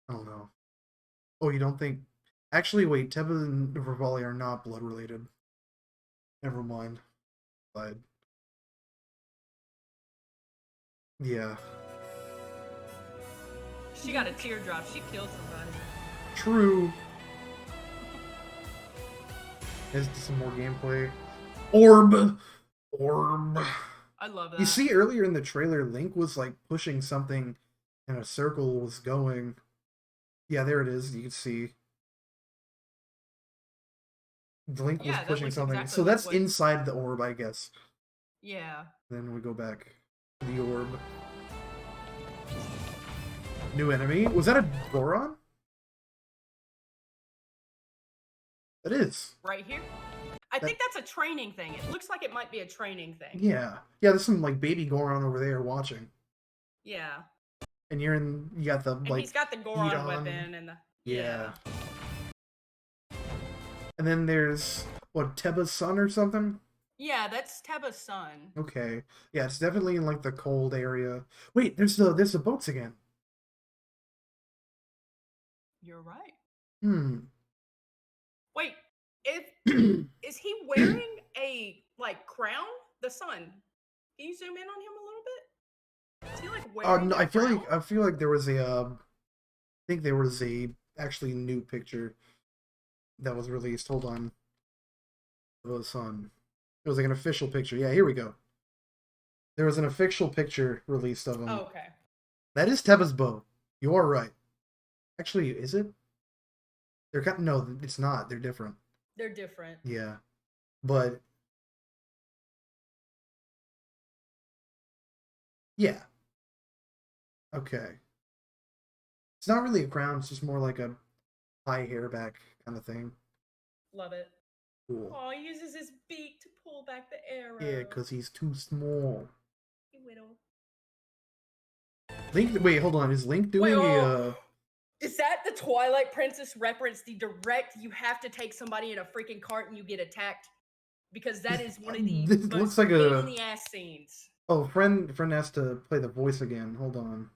[SPEAKER 1] I don't know. Oh, you don't think actually wait, Teba and Rivali are not blood related. Never mind. But yeah.
[SPEAKER 2] She got a teardrop. She killed somebody.
[SPEAKER 1] True. There's some more gameplay. Orb.
[SPEAKER 2] I love that.
[SPEAKER 1] You see earlier in the trailer, Link was like pushing something and a circle was going. Yeah, there it is. You can see. Link was
[SPEAKER 2] Yeah, that
[SPEAKER 1] pushing
[SPEAKER 2] looks
[SPEAKER 1] something.
[SPEAKER 2] exactly
[SPEAKER 1] So
[SPEAKER 2] like
[SPEAKER 1] that's
[SPEAKER 2] what-
[SPEAKER 1] inside the orb, I guess.
[SPEAKER 2] Yeah.
[SPEAKER 1] Then we go back to the orb. New enemy. Was that a Goron? It is.
[SPEAKER 2] Right here. I think that's a training thing. It looks like it might be a training thing.
[SPEAKER 1] Yeah. Yeah, there's some like baby Goron over there watching.
[SPEAKER 2] Yeah.
[SPEAKER 1] And you got the
[SPEAKER 2] And
[SPEAKER 1] like
[SPEAKER 2] he's got the Goron
[SPEAKER 1] on.
[SPEAKER 2] weapon and the
[SPEAKER 1] Yeah. And then there's what, Teba's son or something?
[SPEAKER 2] Yeah, that's Teba's son.
[SPEAKER 1] Okay. Yeah, it's definitely in like the cold area. Wait, there's the boats again.
[SPEAKER 2] You're right.
[SPEAKER 1] Hmm.
[SPEAKER 2] Wait, is he wearing a like crown? The son. Can you zoom in on him a little bit? Is he like wearing?
[SPEAKER 1] No,
[SPEAKER 2] a
[SPEAKER 1] I
[SPEAKER 2] crown?
[SPEAKER 1] feel like there was I think there was a actually new picture that was released. Hold on. It was It was like an official picture. Yeah, here we go. There was an official picture released of him.
[SPEAKER 2] Oh, okay.
[SPEAKER 1] That is Teba's bow. You are right. Actually, is it? No, it's not. They're different.
[SPEAKER 2] They're different.
[SPEAKER 1] Yeah. But yeah. Okay. It's not really a crown, it's just more like a high hair back kind of thing.
[SPEAKER 2] Love it.
[SPEAKER 1] Cool.
[SPEAKER 2] Oh, he uses his beak to pull back the arrow.
[SPEAKER 1] Yeah, because he's too small.
[SPEAKER 2] He whittled.
[SPEAKER 1] Link, wait, hold on. Is Link doing
[SPEAKER 2] oh. Is that the Twilight Princess reference? The direct, you have to take somebody in a freaking cart and you get attacked? Because that is one of the
[SPEAKER 1] This
[SPEAKER 2] most
[SPEAKER 1] looks like
[SPEAKER 2] pain
[SPEAKER 1] a-
[SPEAKER 2] in the ass scenes.
[SPEAKER 1] Oh, friend has to play the voice again. Hold on.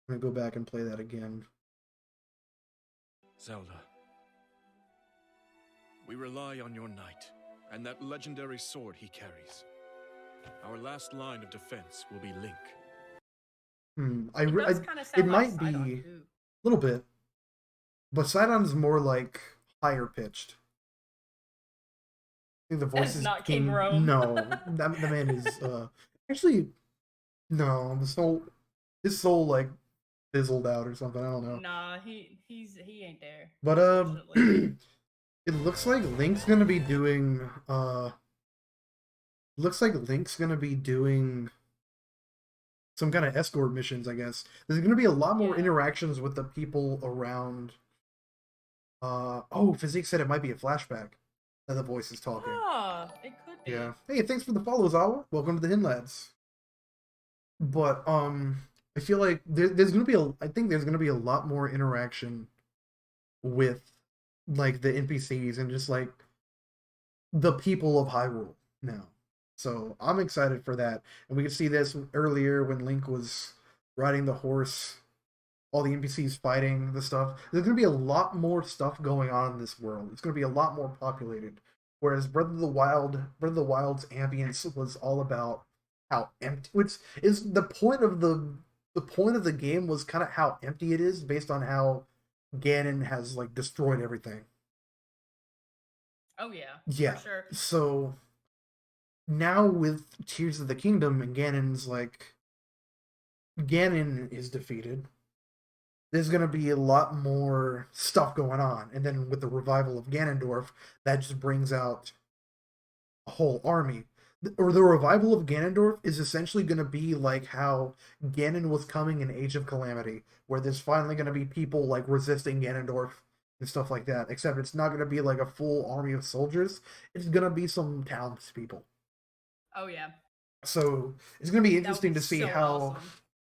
[SPEAKER 1] I'm gonna go back and play that again.
[SPEAKER 4] Zelda. We rely on your knight and that legendary sword he carries. Our last line of defense will be Link.
[SPEAKER 2] It does kind of
[SPEAKER 1] it
[SPEAKER 2] sound like
[SPEAKER 1] might
[SPEAKER 2] Sidon,
[SPEAKER 1] be
[SPEAKER 2] too.
[SPEAKER 1] a little bit, but Sidon's more like higher pitched. I think the voice is
[SPEAKER 2] Not King Rome.
[SPEAKER 1] No, the man is actually no. His soul like fizzled out or something. I don't know.
[SPEAKER 2] Nah, he ain't there.
[SPEAKER 1] But
[SPEAKER 2] unfortunately.
[SPEAKER 1] it looks like Link's gonna be doing some kind of escort missions, I guess. There's gonna be a lot more
[SPEAKER 2] Yeah.
[SPEAKER 1] interactions with the people around. Oh, Physique said it might be a flashback that the voice is talking.
[SPEAKER 2] Ah, it could be.
[SPEAKER 1] Yeah. Hey, thanks for the follow, Zawa. Welcome to the Hin Lads. But I feel like there's gonna be I think there's gonna be a lot more interaction with like the NPCs and just like the people of Hyrule now. So I'm excited for that. And we could see this earlier when Link was riding the horse, all the NPCs fighting the stuff. There's gonna be a lot more stuff going on in this world. It's gonna be a lot more populated. Whereas Breath of the Wild's ambience was all about how empty, which is the point of the game was kind of how empty it is based on how Ganon has like destroyed everything.
[SPEAKER 2] Oh yeah,
[SPEAKER 1] Yeah.
[SPEAKER 2] for sure.
[SPEAKER 1] So now with Tears of the Kingdom and Ganon is defeated, there's going to be a lot more stuff going on. And then with the revival of Ganondorf, that just brings out a whole army. Or the revival of Ganondorf is essentially going to be like how Ganon was coming in Age of Calamity, where there's finally going to be people like resisting Ganondorf and stuff like that. Except it's not going to be like a full army of soldiers. It's going to be some townspeople.
[SPEAKER 2] Oh yeah.
[SPEAKER 1] So it's going to be
[SPEAKER 2] That would
[SPEAKER 1] interesting
[SPEAKER 2] be
[SPEAKER 1] to see
[SPEAKER 2] so
[SPEAKER 1] how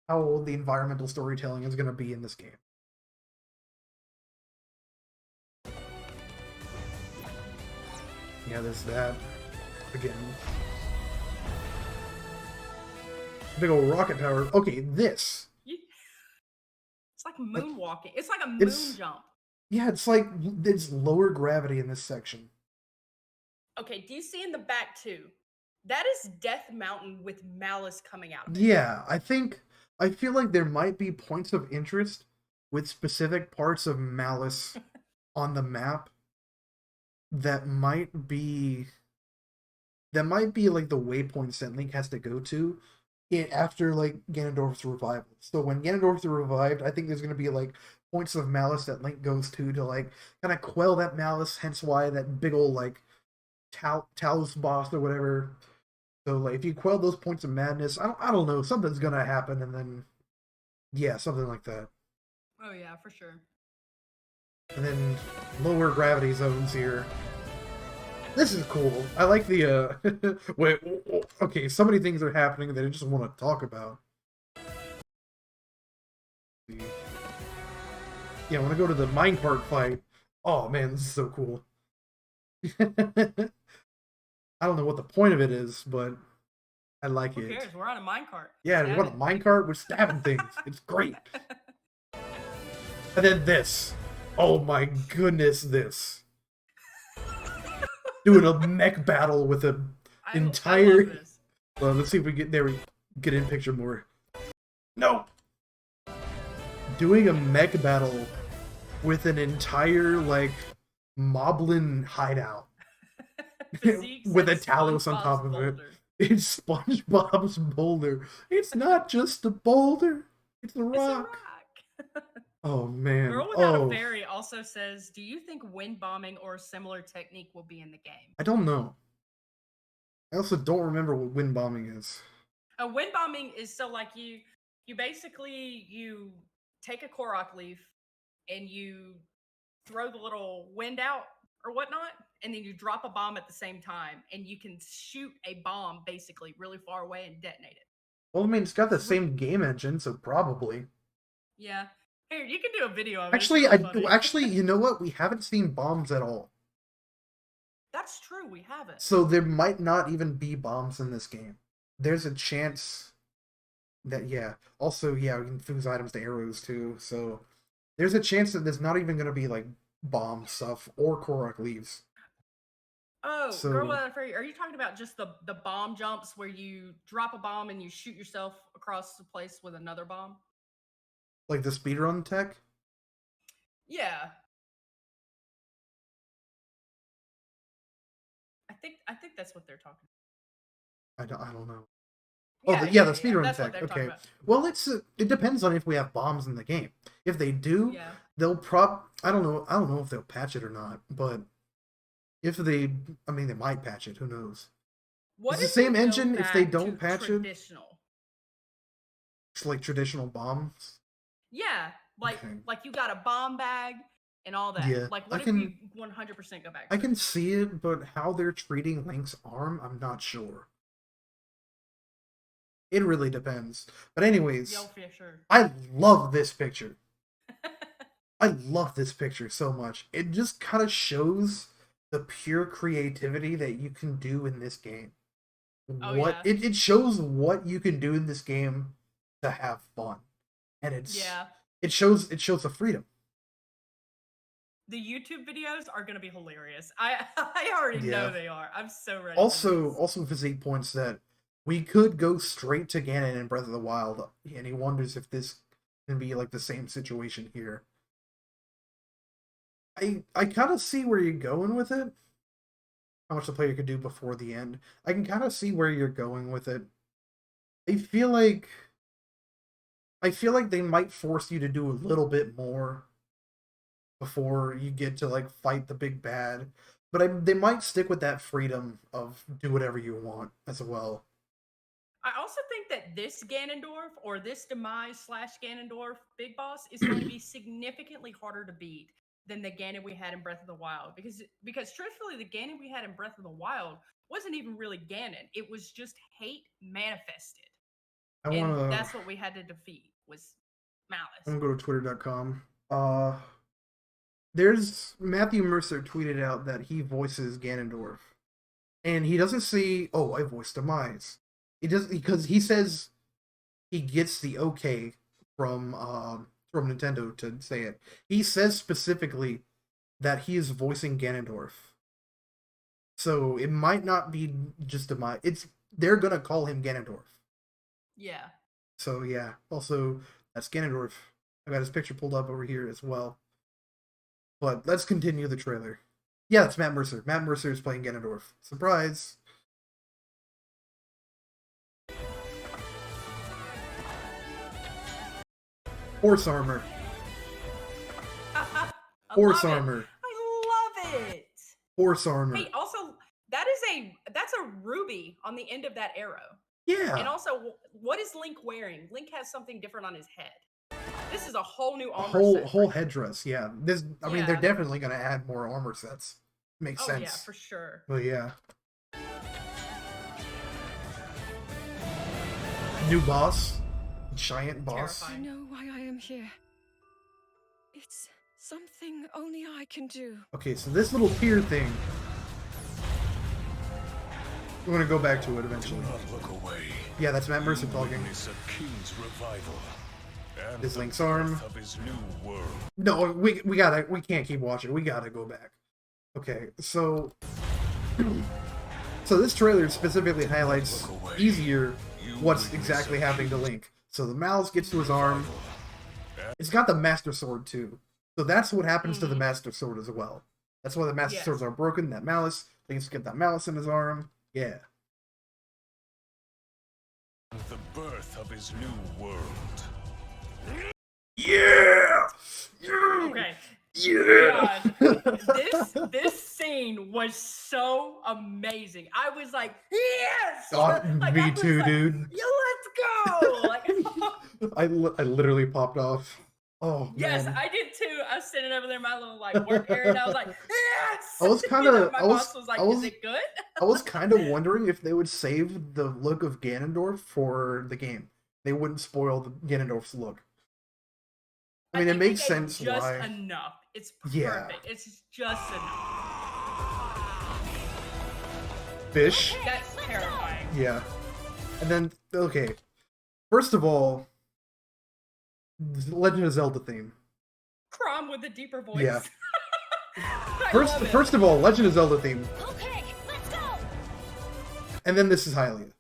[SPEAKER 2] awesome.
[SPEAKER 1] the environmental storytelling is going to be in this game. Yeah, there's that. Again. Big old rocket power. Okay, this.
[SPEAKER 2] It's like moonwalking. It's like a moon jump.
[SPEAKER 1] Yeah, it's like it's lower gravity in this section.
[SPEAKER 2] Okay, do you see in the back too? That is Death Mountain with Malice coming out of it.
[SPEAKER 1] Yeah, I feel like there might be points of interest with specific parts of Malice on the map that might be like the waypoints that Link has to go to after like Ganondorf's revival. So when Ganondorf's revived, I think there's going to be like points of Malice that Link goes to like kind of quell that Malice. Hence why that big old like Talos boss or whatever. So like if you quell those points of madness, I don't know, something's gonna happen, and then yeah, something like that.
[SPEAKER 2] Oh yeah, for sure.
[SPEAKER 1] And then lower gravity zones here. This is cool. I like the wait. Okay, so many things are happening that I just want to talk about. Yeah, I want to go to the minecart fight. Oh man, this is so cool. I don't know what the point of it is, but I like it.
[SPEAKER 2] Who cares? We're on a minecart.
[SPEAKER 1] Yeah, we're on a minecart. We're stabbing things. It's great. And then this. Oh my goodness, this. Doing a mech battle with an entire...
[SPEAKER 2] I love this.
[SPEAKER 1] Well, let's see if we get there. We get in picture more. No! Doing a mech battle with an entire, like, moblin hideout. With a Talos on top of it. It's SpongeBob's boulder. It's not just a boulder. It's a rock.
[SPEAKER 2] It's a rock.
[SPEAKER 1] Oh man.
[SPEAKER 2] Girl Without a Fairy also says, do you think wind bombing or a similar technique will be in the game?
[SPEAKER 1] I don't know. I also don't remember what wind bombing is.
[SPEAKER 2] Wind bombing is so like you basically you take a Korok leaf and you throw the little wind out or whatnot, and then you drop a bomb at the same time, and you can shoot a bomb basically really far away and detonate it.
[SPEAKER 1] Well, I mean, it's got the same game engine, so probably.
[SPEAKER 2] Yeah. Here, you can do a video of it.
[SPEAKER 1] Actually, you know what? We haven't seen bombs at all.
[SPEAKER 2] That's true, we haven't.
[SPEAKER 1] So there might not even be bombs in this game. There's a chance that, yeah. Also, yeah, we can fuse items to arrows too, so there's a chance that there's not even going to be, like, bomb stuff or Korok leaves.
[SPEAKER 2] Oh,
[SPEAKER 1] So-
[SPEAKER 2] girl, what I'm afraid. Are you talking about just the bomb jumps where you drop a bomb and you shoot yourself across the place with another bomb?
[SPEAKER 1] Like the speedrun tech?
[SPEAKER 2] Yeah. I think that's what they're talking
[SPEAKER 1] I don't know.
[SPEAKER 2] about.
[SPEAKER 1] Oh, the
[SPEAKER 2] That's
[SPEAKER 1] speedrun
[SPEAKER 2] what
[SPEAKER 1] tech.
[SPEAKER 2] they're talking
[SPEAKER 1] Okay.
[SPEAKER 2] about.
[SPEAKER 1] Well, it depends on if we have bombs in the game. If they do,
[SPEAKER 2] Yeah.
[SPEAKER 1] they'll I don't know if they'll patch it or not, but if they, I mean, they might patch it. Who knows?
[SPEAKER 2] What
[SPEAKER 1] It's the
[SPEAKER 2] if we
[SPEAKER 1] same
[SPEAKER 2] go
[SPEAKER 1] engine if they
[SPEAKER 2] back
[SPEAKER 1] don't
[SPEAKER 2] to
[SPEAKER 1] patch it?
[SPEAKER 2] traditional?
[SPEAKER 1] It's like traditional bombs.
[SPEAKER 2] Yeah, like
[SPEAKER 1] Okay.
[SPEAKER 2] like you got a bomb bag and all that.
[SPEAKER 1] Yeah,
[SPEAKER 2] Like
[SPEAKER 1] I
[SPEAKER 2] what if
[SPEAKER 1] can-
[SPEAKER 2] we 100% go back?
[SPEAKER 1] I
[SPEAKER 2] to
[SPEAKER 1] can
[SPEAKER 2] it?
[SPEAKER 1] see it, but how they're treating Link's arm, I'm not sure. It really depends. But anyways,
[SPEAKER 2] Yo, for sure.
[SPEAKER 1] I love this picture. I love this picture so much. It just kind of shows the pure creativity that you can do in this game.
[SPEAKER 2] Oh,
[SPEAKER 1] What
[SPEAKER 2] yeah.
[SPEAKER 1] it shows what you can do in this game to have fun. And
[SPEAKER 2] Yeah.
[SPEAKER 1] it shows the freedom.
[SPEAKER 2] The YouTube videos are gonna be hilarious. I already
[SPEAKER 1] Yeah.
[SPEAKER 2] know they are. I'm so ready. for
[SPEAKER 1] Also Physique points that we could go straight to Ganon in Breath of the Wild, and he wonders if this can be like the same situation here. I kind of see where you're going with it. How much the player could do before the end. I can kind of see where you're going with it. I feel like they might force you to do a little bit more before you get to like fight the big bad. But they might stick with that freedom of do whatever you want as well.
[SPEAKER 2] I also think that this Ganondorf or this Demise / Ganondorf big boss is going to be significantly harder to beat than the Ganon we had in Breath of the Wild because truthfully the Ganon we had in Breath of the Wild wasn't even really Ganon. It was just hate manifested. And that's what we had to defeat was malice.
[SPEAKER 1] I'm gonna go to twitter.com. There's Matthew Mercer tweeted out that he voices Ganondorf. And he doesn't say, "Oh, I voiced Demise." He does because he says he gets the okay from Nintendo to say it. He says specifically that he is voicing Ganondorf. So it might not be just Demise. They're gonna call him Ganondorf.
[SPEAKER 2] Yeah.
[SPEAKER 1] So yeah. Also, that's Ganondorf. I got his picture pulled up over here as well. But let's continue the trailer. Yeah, it's Matt Mercer. Matt Mercer is playing Ganondorf. Surprise! Horse armor.
[SPEAKER 2] I
[SPEAKER 1] Horse
[SPEAKER 2] love it.
[SPEAKER 1] armor.
[SPEAKER 2] I love it.
[SPEAKER 1] Horse armor.
[SPEAKER 2] Hey, also that's a ruby on the end of that arrow.
[SPEAKER 1] Yeah.
[SPEAKER 2] And also, what is Link wearing? Link has something different on his head. This is a whole new
[SPEAKER 1] A
[SPEAKER 2] armor
[SPEAKER 1] whole
[SPEAKER 2] set.
[SPEAKER 1] whole headdress. Yeah. I mean, they're
[SPEAKER 2] Yeah.
[SPEAKER 1] definitely gonna add more armor sets. Makes
[SPEAKER 2] Oh
[SPEAKER 1] sense.
[SPEAKER 2] yeah, for sure.
[SPEAKER 1] But yeah. New boss. Giant boss.
[SPEAKER 2] Terrifying.
[SPEAKER 5] I know why I am here. It's something only I can do.
[SPEAKER 1] Okay, so this little pier thing. We're gonna go back to it
[SPEAKER 6] Do
[SPEAKER 1] eventually.
[SPEAKER 6] not look away.
[SPEAKER 1] Yeah, that's Matt Mercer
[SPEAKER 6] You
[SPEAKER 1] talking.
[SPEAKER 6] witness a king's revival. And
[SPEAKER 1] This
[SPEAKER 6] the
[SPEAKER 1] Link's arm.
[SPEAKER 6] birth of his new world.
[SPEAKER 1] No, we can't keep watching. We gotta go back. Okay, so this trailer specifically highlights easier what's exactly happening to Link. So the malice gets to his arm. It's got the Master Sword too. So that's what happens to the Master Sword as well. That's why the Master
[SPEAKER 2] Yes.
[SPEAKER 1] Swords are broken. That malice, Link's get that malice in his arm. Yeah.
[SPEAKER 6] And the birth of his new world.
[SPEAKER 1] Yeah. Yeah.
[SPEAKER 2] Okay.
[SPEAKER 1] Yeah.
[SPEAKER 2] This scene was so amazing. I was like, yes!
[SPEAKER 1] Oh,
[SPEAKER 2] Like,
[SPEAKER 1] me
[SPEAKER 2] I was
[SPEAKER 1] too,
[SPEAKER 2] like,
[SPEAKER 1] dude.
[SPEAKER 2] Yeah, let's go! Like,
[SPEAKER 1] I literally popped off. Oh
[SPEAKER 2] yes,
[SPEAKER 1] man.
[SPEAKER 2] I did too. I was sitting over there in my little like work area, and I was like, yes!
[SPEAKER 1] I was
[SPEAKER 2] You
[SPEAKER 1] kinda-
[SPEAKER 2] know, my
[SPEAKER 1] I was-
[SPEAKER 2] boss was like,
[SPEAKER 1] I was-
[SPEAKER 2] is it good?
[SPEAKER 1] I was kind of wondering if they would save the look of Ganondorf for the game. They wouldn't spoil the Ganondorf's look. I mean, it
[SPEAKER 2] think they
[SPEAKER 1] makes
[SPEAKER 2] gave
[SPEAKER 1] sense
[SPEAKER 2] just
[SPEAKER 1] why.
[SPEAKER 2] enough. It's perfect.
[SPEAKER 1] Yeah.
[SPEAKER 2] It's just enough.
[SPEAKER 1] Fish.
[SPEAKER 2] That's terrifying.
[SPEAKER 1] Yeah. And then, okay. First of all, Legend of Zelda theme.
[SPEAKER 2] Crom with a deeper voice.
[SPEAKER 1] Yeah.
[SPEAKER 2] I
[SPEAKER 1] First,
[SPEAKER 2] love it.
[SPEAKER 1] first of all, Legend of Zelda theme.
[SPEAKER 5] Okay,
[SPEAKER 1] and then this is Hylia.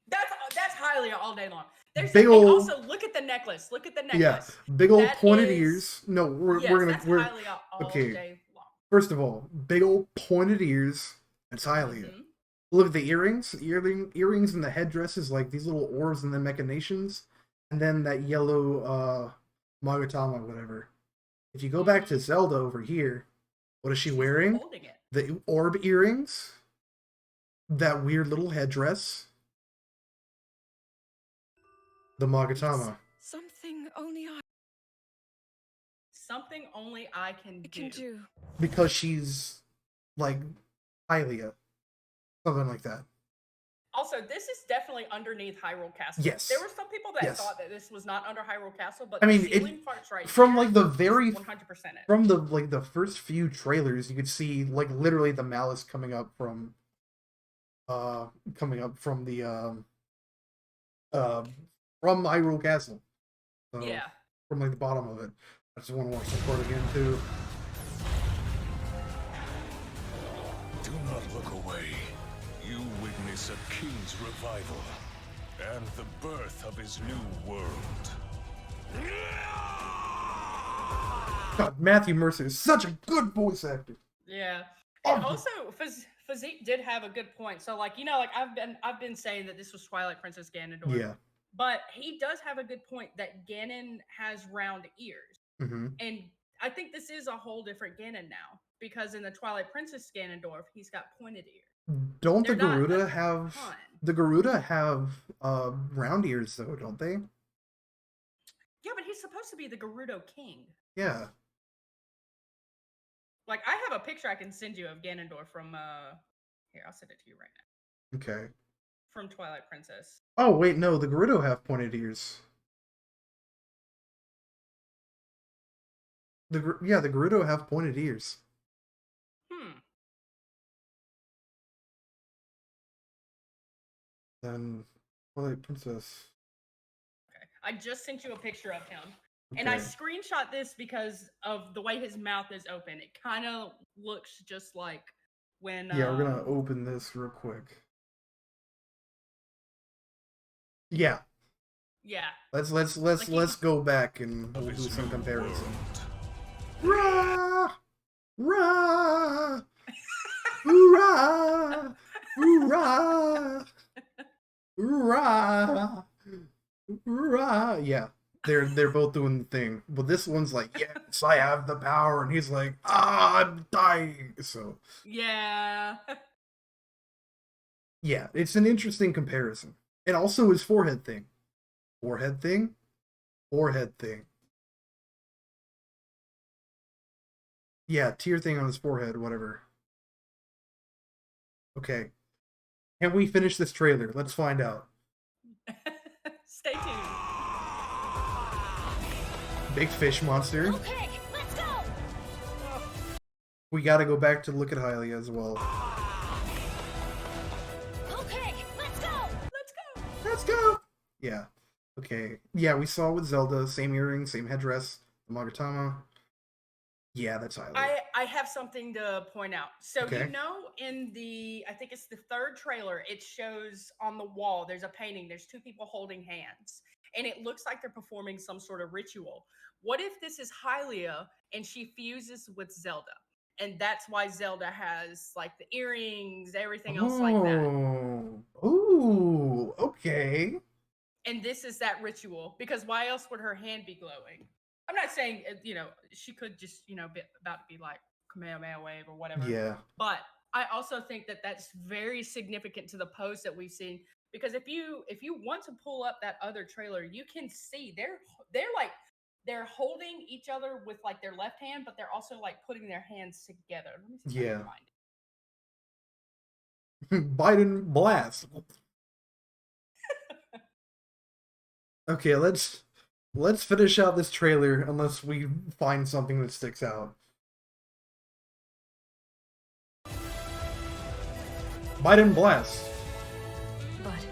[SPEAKER 2] That's Hylia all day long. There's
[SPEAKER 1] Big
[SPEAKER 2] and
[SPEAKER 1] ol'-
[SPEAKER 2] also look at the necklace. Look at the necklace.
[SPEAKER 1] Yeah, big old
[SPEAKER 2] That
[SPEAKER 1] pointed
[SPEAKER 2] is-
[SPEAKER 1] ears. No, we're
[SPEAKER 2] Yes,
[SPEAKER 1] gonna
[SPEAKER 2] that's Hylia all
[SPEAKER 1] okay.
[SPEAKER 2] day long.
[SPEAKER 1] First of all, big old pointed ears. That's Hylia.
[SPEAKER 2] Mhm.
[SPEAKER 1] Look at the earrings. Earrings and the headdresses, like these little orbs and the machinations, and then that yellow Magatama, whatever. If you go back to Zelda over here, what is she
[SPEAKER 2] She's
[SPEAKER 1] wearing?
[SPEAKER 2] holding it.
[SPEAKER 1] The orb earrings, that weird little headdress, the Magatama.
[SPEAKER 5] Something only I
[SPEAKER 2] Something only I can
[SPEAKER 5] can do.
[SPEAKER 1] Because she's like Hylia. Something like that.
[SPEAKER 2] Also, this is definitely underneath Hyrule Castle.
[SPEAKER 1] Yes.
[SPEAKER 2] There were some people that
[SPEAKER 1] Yes.
[SPEAKER 2] thought that this was not under Hyrule Castle, but
[SPEAKER 1] I mean,
[SPEAKER 2] the ceiling parts right
[SPEAKER 1] from
[SPEAKER 2] here
[SPEAKER 1] like the
[SPEAKER 2] is
[SPEAKER 1] very
[SPEAKER 2] 100% it.
[SPEAKER 1] from the first few trailers, you could see like literally the malice coming up from the from Hyrule Castle. So,
[SPEAKER 2] Yeah.
[SPEAKER 1] from like the bottom of it. I just want to watch the part again too.
[SPEAKER 6] Do not look away. You witness a king's revival and the birth of his new world.
[SPEAKER 1] God, Matthew Mercer is such a good voice actor.
[SPEAKER 2] Yeah.
[SPEAKER 1] Oh.
[SPEAKER 2] And also, Physique did have a good point. So, like, you know, like I've been saying that this was Twilight Princess Ganondorf.
[SPEAKER 1] Yeah.
[SPEAKER 2] But he does have a good point that Ganon has round ears.
[SPEAKER 1] Mm-hmm.
[SPEAKER 2] And I think this is a whole different Ganon now. Because in the Twilight Princess Ganondorf, he's got pointed ears.
[SPEAKER 1] Don't the
[SPEAKER 2] They're not
[SPEAKER 1] Garuda
[SPEAKER 2] a
[SPEAKER 1] have
[SPEAKER 2] ton.
[SPEAKER 1] the Garuda have round ears though, don't they?
[SPEAKER 2] Yeah, but he's supposed to be the Gerudo King.
[SPEAKER 1] Yeah.
[SPEAKER 2] Like, I have a picture I can send you of Ganondorf from, here, I'll send it to you right now.
[SPEAKER 1] Okay.
[SPEAKER 2] From Twilight Princess.
[SPEAKER 1] Oh wait, no, the Gerudo have pointed ears. The Gerudo have pointed ears. Then Twilight Princess.
[SPEAKER 2] Okay. I just sent you a picture of him. And I
[SPEAKER 1] Okay.
[SPEAKER 2] screenshot this because of the way his mouth is open. It kind of looks just like when
[SPEAKER 1] Yeah, we're gonna open this real quick. Yeah.
[SPEAKER 2] Yeah.
[SPEAKER 1] Let's go back and we'll do
[SPEAKER 6] His
[SPEAKER 1] some
[SPEAKER 6] new
[SPEAKER 1] comparison.
[SPEAKER 6] world.
[SPEAKER 1] Rah! Rah! Hoorah! Hoorah! Hoorah! Hoorah! Yeah, they're both doing the thing, but this one's like, yes, I have the power, and he's like, I'm dying. So
[SPEAKER 2] Yeah.
[SPEAKER 1] yeah, it's an interesting comparison, and also his forehead thing, forehead thing. Yeah, tear thing on his forehead, whatever. Okay. Can we finish this trailer? Let's find out.
[SPEAKER 2] Stay tuned.
[SPEAKER 1] Big fish monster.
[SPEAKER 5] Okay, let's go.
[SPEAKER 1] We gotta go back to look at Hylia as well.
[SPEAKER 5] Okay, let's go.
[SPEAKER 2] Let's go.
[SPEAKER 1] Let's go! Yeah. Okay. Yeah, we saw with Zelda, same earrings, same headdress, the Magatama. Yeah, that's Hylia.
[SPEAKER 2] I have something to point out. So
[SPEAKER 1] Okay.
[SPEAKER 2] you know, in the I think it's the third trailer, it shows on the wall there's a painting. There's two people holding hands, and it looks like they're performing some sort of ritual. What if this is Hylia and she fuses with Zelda, and that's why Zelda has like the earrings, everything else like that.
[SPEAKER 1] Ooh, okay.
[SPEAKER 2] And this is that ritual because why else would her hand be glowing? I'm not saying you know she could just be about to be like Kamehameha wave or whatever.
[SPEAKER 1] Yeah.
[SPEAKER 2] But I also think that that's very significant to the pose that we've seen because if you want to pull up that other trailer, you can see they're holding each other with like their left hand, but they're also like putting their hands together. Let me see if I
[SPEAKER 1] Yeah.
[SPEAKER 2] can find it.
[SPEAKER 1] Biden blast. Okay, let's finish out this trailer unless we find something that sticks out. Biden blast.
[SPEAKER 5] But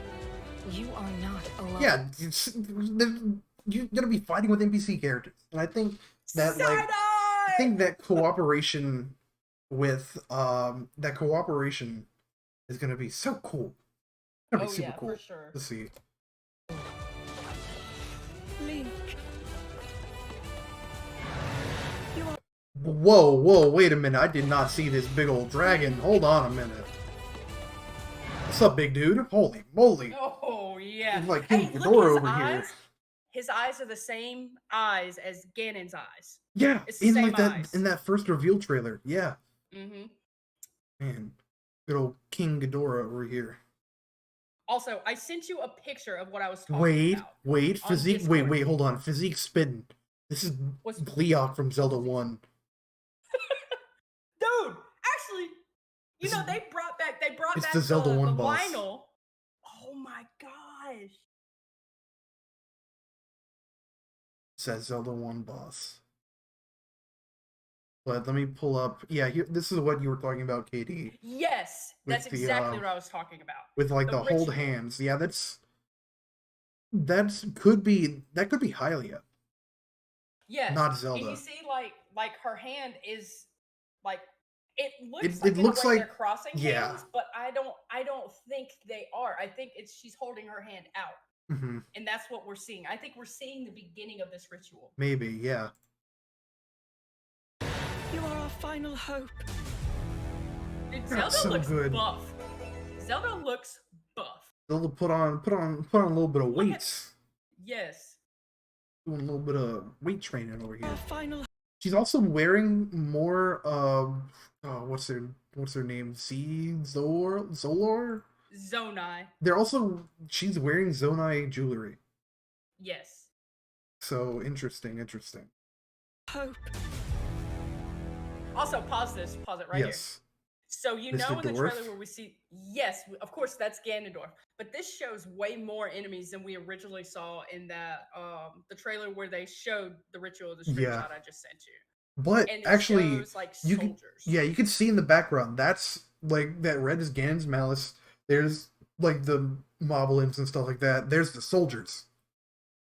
[SPEAKER 5] you are not alone.
[SPEAKER 1] Yeah, you're gonna be fighting with NPC characters, and I think that cooperation with that cooperation is gonna be so cool. That'd be
[SPEAKER 2] Oh
[SPEAKER 1] super
[SPEAKER 2] yeah,
[SPEAKER 1] cool
[SPEAKER 2] for sure.
[SPEAKER 1] to see.
[SPEAKER 5] Link. You are
[SPEAKER 1] Whoa, wait a minute. I did not see this big old dragon. Hold on a minute. What's up, big dude? Holy moly.
[SPEAKER 2] Oh yeah.
[SPEAKER 1] It's like
[SPEAKER 2] Hey,
[SPEAKER 1] King
[SPEAKER 2] look,
[SPEAKER 1] Ghidorah
[SPEAKER 2] his
[SPEAKER 1] over here.
[SPEAKER 2] eyes. His eyes are the same eyes as Ganon's eyes.
[SPEAKER 1] Yeah,
[SPEAKER 2] It's the
[SPEAKER 1] in
[SPEAKER 2] same
[SPEAKER 1] like that
[SPEAKER 2] eyes.
[SPEAKER 1] in that first reveal trailer. Yeah.
[SPEAKER 2] Mm-hmm.
[SPEAKER 1] Man. Good old King Ghidorah over here.
[SPEAKER 2] Also, I sent you a picture of what I was talking
[SPEAKER 1] Wait,
[SPEAKER 2] about.
[SPEAKER 1] wait,
[SPEAKER 2] on
[SPEAKER 1] physique
[SPEAKER 2] Discord.
[SPEAKER 1] hold on. Physique spin. This is
[SPEAKER 2] What's-
[SPEAKER 1] Gleok from Zelda 1.
[SPEAKER 2] Dude, actually, you
[SPEAKER 1] This
[SPEAKER 2] know
[SPEAKER 1] is-
[SPEAKER 2] they brought back
[SPEAKER 1] it's
[SPEAKER 2] the
[SPEAKER 1] the Zelda 1 boss.
[SPEAKER 2] Lionel. Oh my gosh.
[SPEAKER 1] It's that Zelda 1 boss. But let me pull up. Yeah, here, this is what you were talking about, KD.
[SPEAKER 2] Yes, that's
[SPEAKER 1] With the,
[SPEAKER 2] exactly what I was talking about.
[SPEAKER 1] With like the hold
[SPEAKER 2] ritual.
[SPEAKER 1] hands. Yeah, that could be Hylia.
[SPEAKER 2] Yes.
[SPEAKER 1] Not
[SPEAKER 2] And
[SPEAKER 1] Zelda.
[SPEAKER 2] you see like her hand is like it looks
[SPEAKER 1] It
[SPEAKER 2] like
[SPEAKER 1] looks
[SPEAKER 2] in a way
[SPEAKER 1] like-
[SPEAKER 2] they're crossing
[SPEAKER 1] yeah.
[SPEAKER 2] hands, but I don't think they are. I think it's she's holding her hand out.
[SPEAKER 1] Hmm.
[SPEAKER 2] And that's what we're seeing. I think we're seeing the beginning of this ritual.
[SPEAKER 1] Maybe, yeah.
[SPEAKER 5] you are our final hope.
[SPEAKER 2] Dude,
[SPEAKER 1] That's
[SPEAKER 2] Zelda
[SPEAKER 1] so
[SPEAKER 2] looks
[SPEAKER 1] good.
[SPEAKER 2] buff. Zelda looks buff.
[SPEAKER 1] Zelda put on a little bit of
[SPEAKER 2] Look at-
[SPEAKER 1] weights.
[SPEAKER 2] Yes.
[SPEAKER 1] Doing a little bit of weight training over here.
[SPEAKER 5] Our final
[SPEAKER 1] She's also wearing more what's their name? Zolor?
[SPEAKER 2] Zonai.
[SPEAKER 1] She's wearing Zonai jewelry.
[SPEAKER 2] Yes.
[SPEAKER 1] So interesting.
[SPEAKER 5] hope.
[SPEAKER 2] Also, pause it right here.
[SPEAKER 1] Yes.
[SPEAKER 2] So you
[SPEAKER 1] Mr.
[SPEAKER 2] know in the
[SPEAKER 1] Dwarf?
[SPEAKER 2] trailer where we see, yes, of course that's Ganondorf, but this shows way more enemies than we originally saw in that the trailer where they showed the ritual, the screenshot
[SPEAKER 1] Yeah.
[SPEAKER 2] I just sent you.
[SPEAKER 1] But
[SPEAKER 2] And it
[SPEAKER 1] actually,
[SPEAKER 2] shows like
[SPEAKER 1] you can,
[SPEAKER 2] soldiers.
[SPEAKER 1] yeah, you can see in the background. That's like that red is Ganon's malice. There's like the moblins and stuff like that. There's the soldiers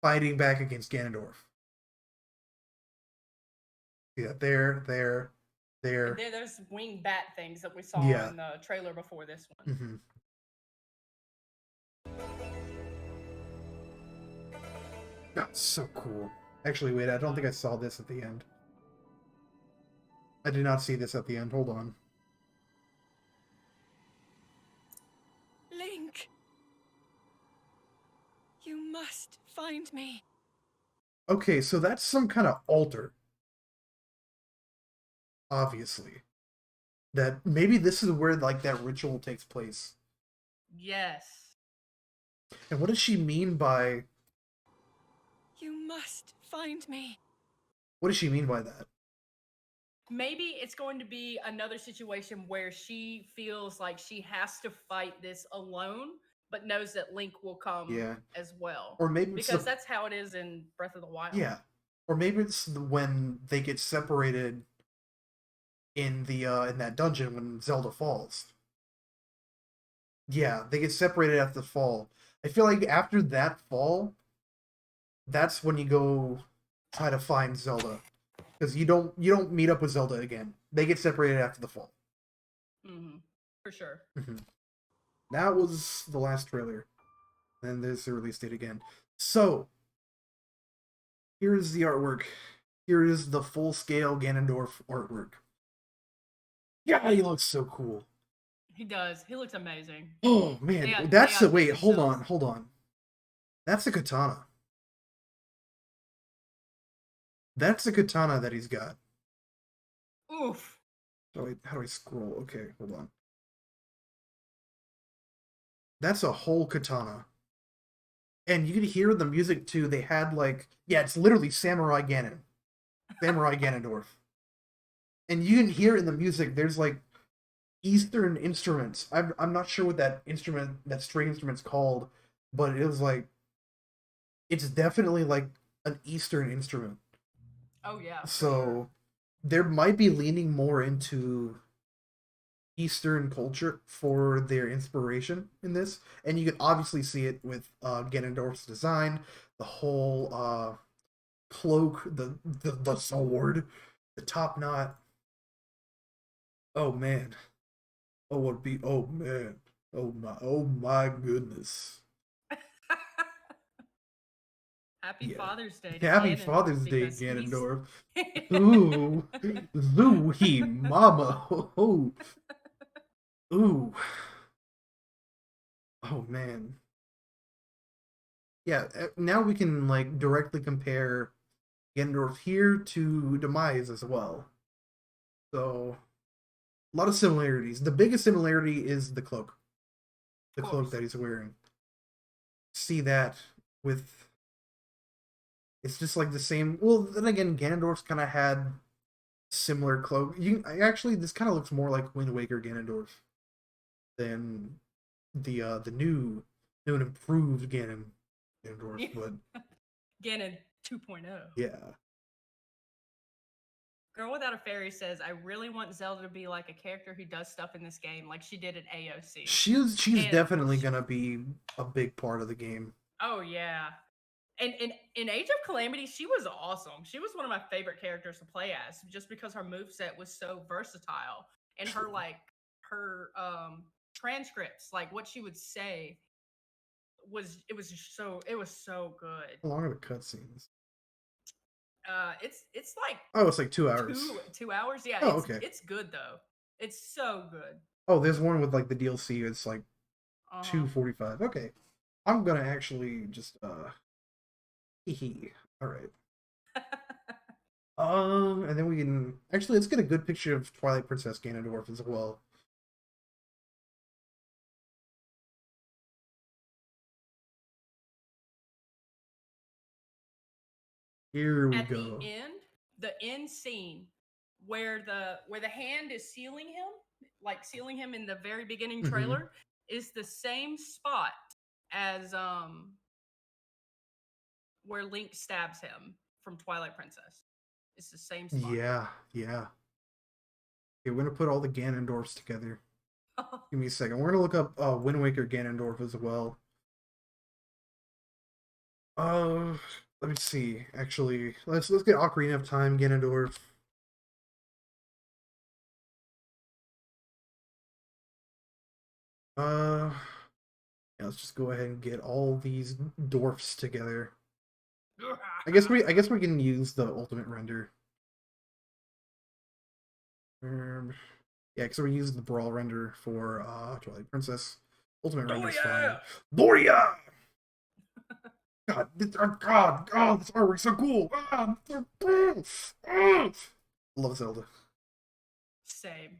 [SPEAKER 1] fighting back against Ganondorf. Yeah, there.
[SPEAKER 2] And there's wing bat things that we saw
[SPEAKER 1] Yeah.
[SPEAKER 2] in the trailer before this one.
[SPEAKER 1] Mm-hmm. That's so cool. Actually, wait, I don't think I saw this at the end. I did not see this at the end. Hold on.
[SPEAKER 5] Link. You must find me.
[SPEAKER 1] Okay, so that's some kind of altar. Obviously. That maybe this is where like that ritual takes place.
[SPEAKER 2] Yes.
[SPEAKER 1] And what does she mean by
[SPEAKER 5] You must find me.
[SPEAKER 1] what does she mean by that?
[SPEAKER 2] Maybe it's going to be another situation where she feels like she has to fight this alone, but knows that Link will come
[SPEAKER 1] Yeah.
[SPEAKER 2] as well.
[SPEAKER 1] Or maybe it's
[SPEAKER 2] Because that's how it is in Breath of the Wild.
[SPEAKER 1] yeah. Or maybe it's when they get separated in the in that dungeon when Zelda falls. Yeah, they get separated after the fall. I feel like after that fall, that's when you go try to find Zelda. Because you don't meet up with Zelda again. They get separated after the fall.
[SPEAKER 2] Mm-hmm. For sure.
[SPEAKER 1] That was the last trailer. Then there's the release date again. So, here is the artwork. Here is the full-scale Ganondorf artwork. Yeah, he looks so cool.
[SPEAKER 2] He does. He looks amazing.
[SPEAKER 1] Oh, man.
[SPEAKER 2] They got-
[SPEAKER 1] That's
[SPEAKER 2] they
[SPEAKER 1] the... Wait,
[SPEAKER 2] got
[SPEAKER 1] hold
[SPEAKER 2] themselves.
[SPEAKER 1] on. That's a katana. That's a katana that he's got.
[SPEAKER 2] Oof.
[SPEAKER 1] How do I scroll? Okay, hold on. That's a whole katana. And you could hear the music too. They had like, yeah, it's literally Samurai Ganon. Samurai Ganondorf. And you can hear in the music, there's like Eastern instruments. I'm not sure what that string instrument's called, but it was like, it's definitely like an Eastern instrument.
[SPEAKER 2] Oh yeah. for sure.
[SPEAKER 1] So there might be leaning more into Eastern culture for their inspiration in this, and you can obviously see it with Ganondorf's design, the whole cloak, the sword, the top knot. Oh man, oh man, Oh my goodness.
[SPEAKER 2] Happy
[SPEAKER 1] Yeah.
[SPEAKER 2] Father's Day to
[SPEAKER 1] Happy
[SPEAKER 2] Ganon,
[SPEAKER 1] Father's Day,
[SPEAKER 2] because he's-
[SPEAKER 1] Ganondorf. Ooh. Zooey mama. Oh. Ooh. Oh man. Yeah, now we can like directly compare Ganondorf here to Demise as well. So a lot of similarities. The biggest similarity is the cloak. The
[SPEAKER 2] Of
[SPEAKER 1] cloak
[SPEAKER 2] course.
[SPEAKER 1] that he's wearing. See that with it's just like the same. Well, then again, Ganondorf's kind of had similar cloak. Actually, this kind of looks more like Wind Waker Ganondorf than the new and improved Ganondorf.
[SPEAKER 2] Yeah.
[SPEAKER 1] But
[SPEAKER 2] Ganon 2.0.
[SPEAKER 1] yeah,
[SPEAKER 2] Girl Without a Fairy says, I really want Zelda to be like a character who does stuff in this game, like she did at AOC.
[SPEAKER 1] she's
[SPEAKER 2] And
[SPEAKER 1] definitely gonna be a big part of the game.
[SPEAKER 2] Oh yeah. And in Age of Calamity, she was awesome. She was one of my favorite characters to play as, just because her moveset was so versatile. And her her transcripts, like what she would say it was so good.
[SPEAKER 1] How long are the cutscenes?
[SPEAKER 2] It's like
[SPEAKER 1] Oh, it's like 2 hours.
[SPEAKER 2] 2 hours. Yeah,
[SPEAKER 1] Oh, okay.
[SPEAKER 2] it's good though. It's so good.
[SPEAKER 1] Oh, there's one with like the DLC. It's like
[SPEAKER 2] Uh-huh.
[SPEAKER 1] 2:45. Okay, I'm gonna actually just hee. All right. And then we can actually let's get a good picture of Twilight Princess Ganondorf as well. Here we
[SPEAKER 2] At
[SPEAKER 1] go.
[SPEAKER 2] the end scene where the hand is sealing him, like sealing him in the very beginning
[SPEAKER 1] Mhm.
[SPEAKER 2] trailer, is the same spot as where Link stabs him from Twilight Princess. It's the same spot.
[SPEAKER 1] Yeah, yeah. Okay, we're gonna put all the Ganondorfs together. Give me a second. We're gonna look up Wind Waker Ganondorf as well. Let me see. Actually, let's get Ocarina of Time Ganondorf. Yeah, let's just go ahead and get all these dwarfs together. I guess we can use the ultimate render. Yeah, because we used the brawl render for Twilight Princess. Ultimate render is fine. Doria! God, this artwork's so cool. Love Zelda.
[SPEAKER 2] Same.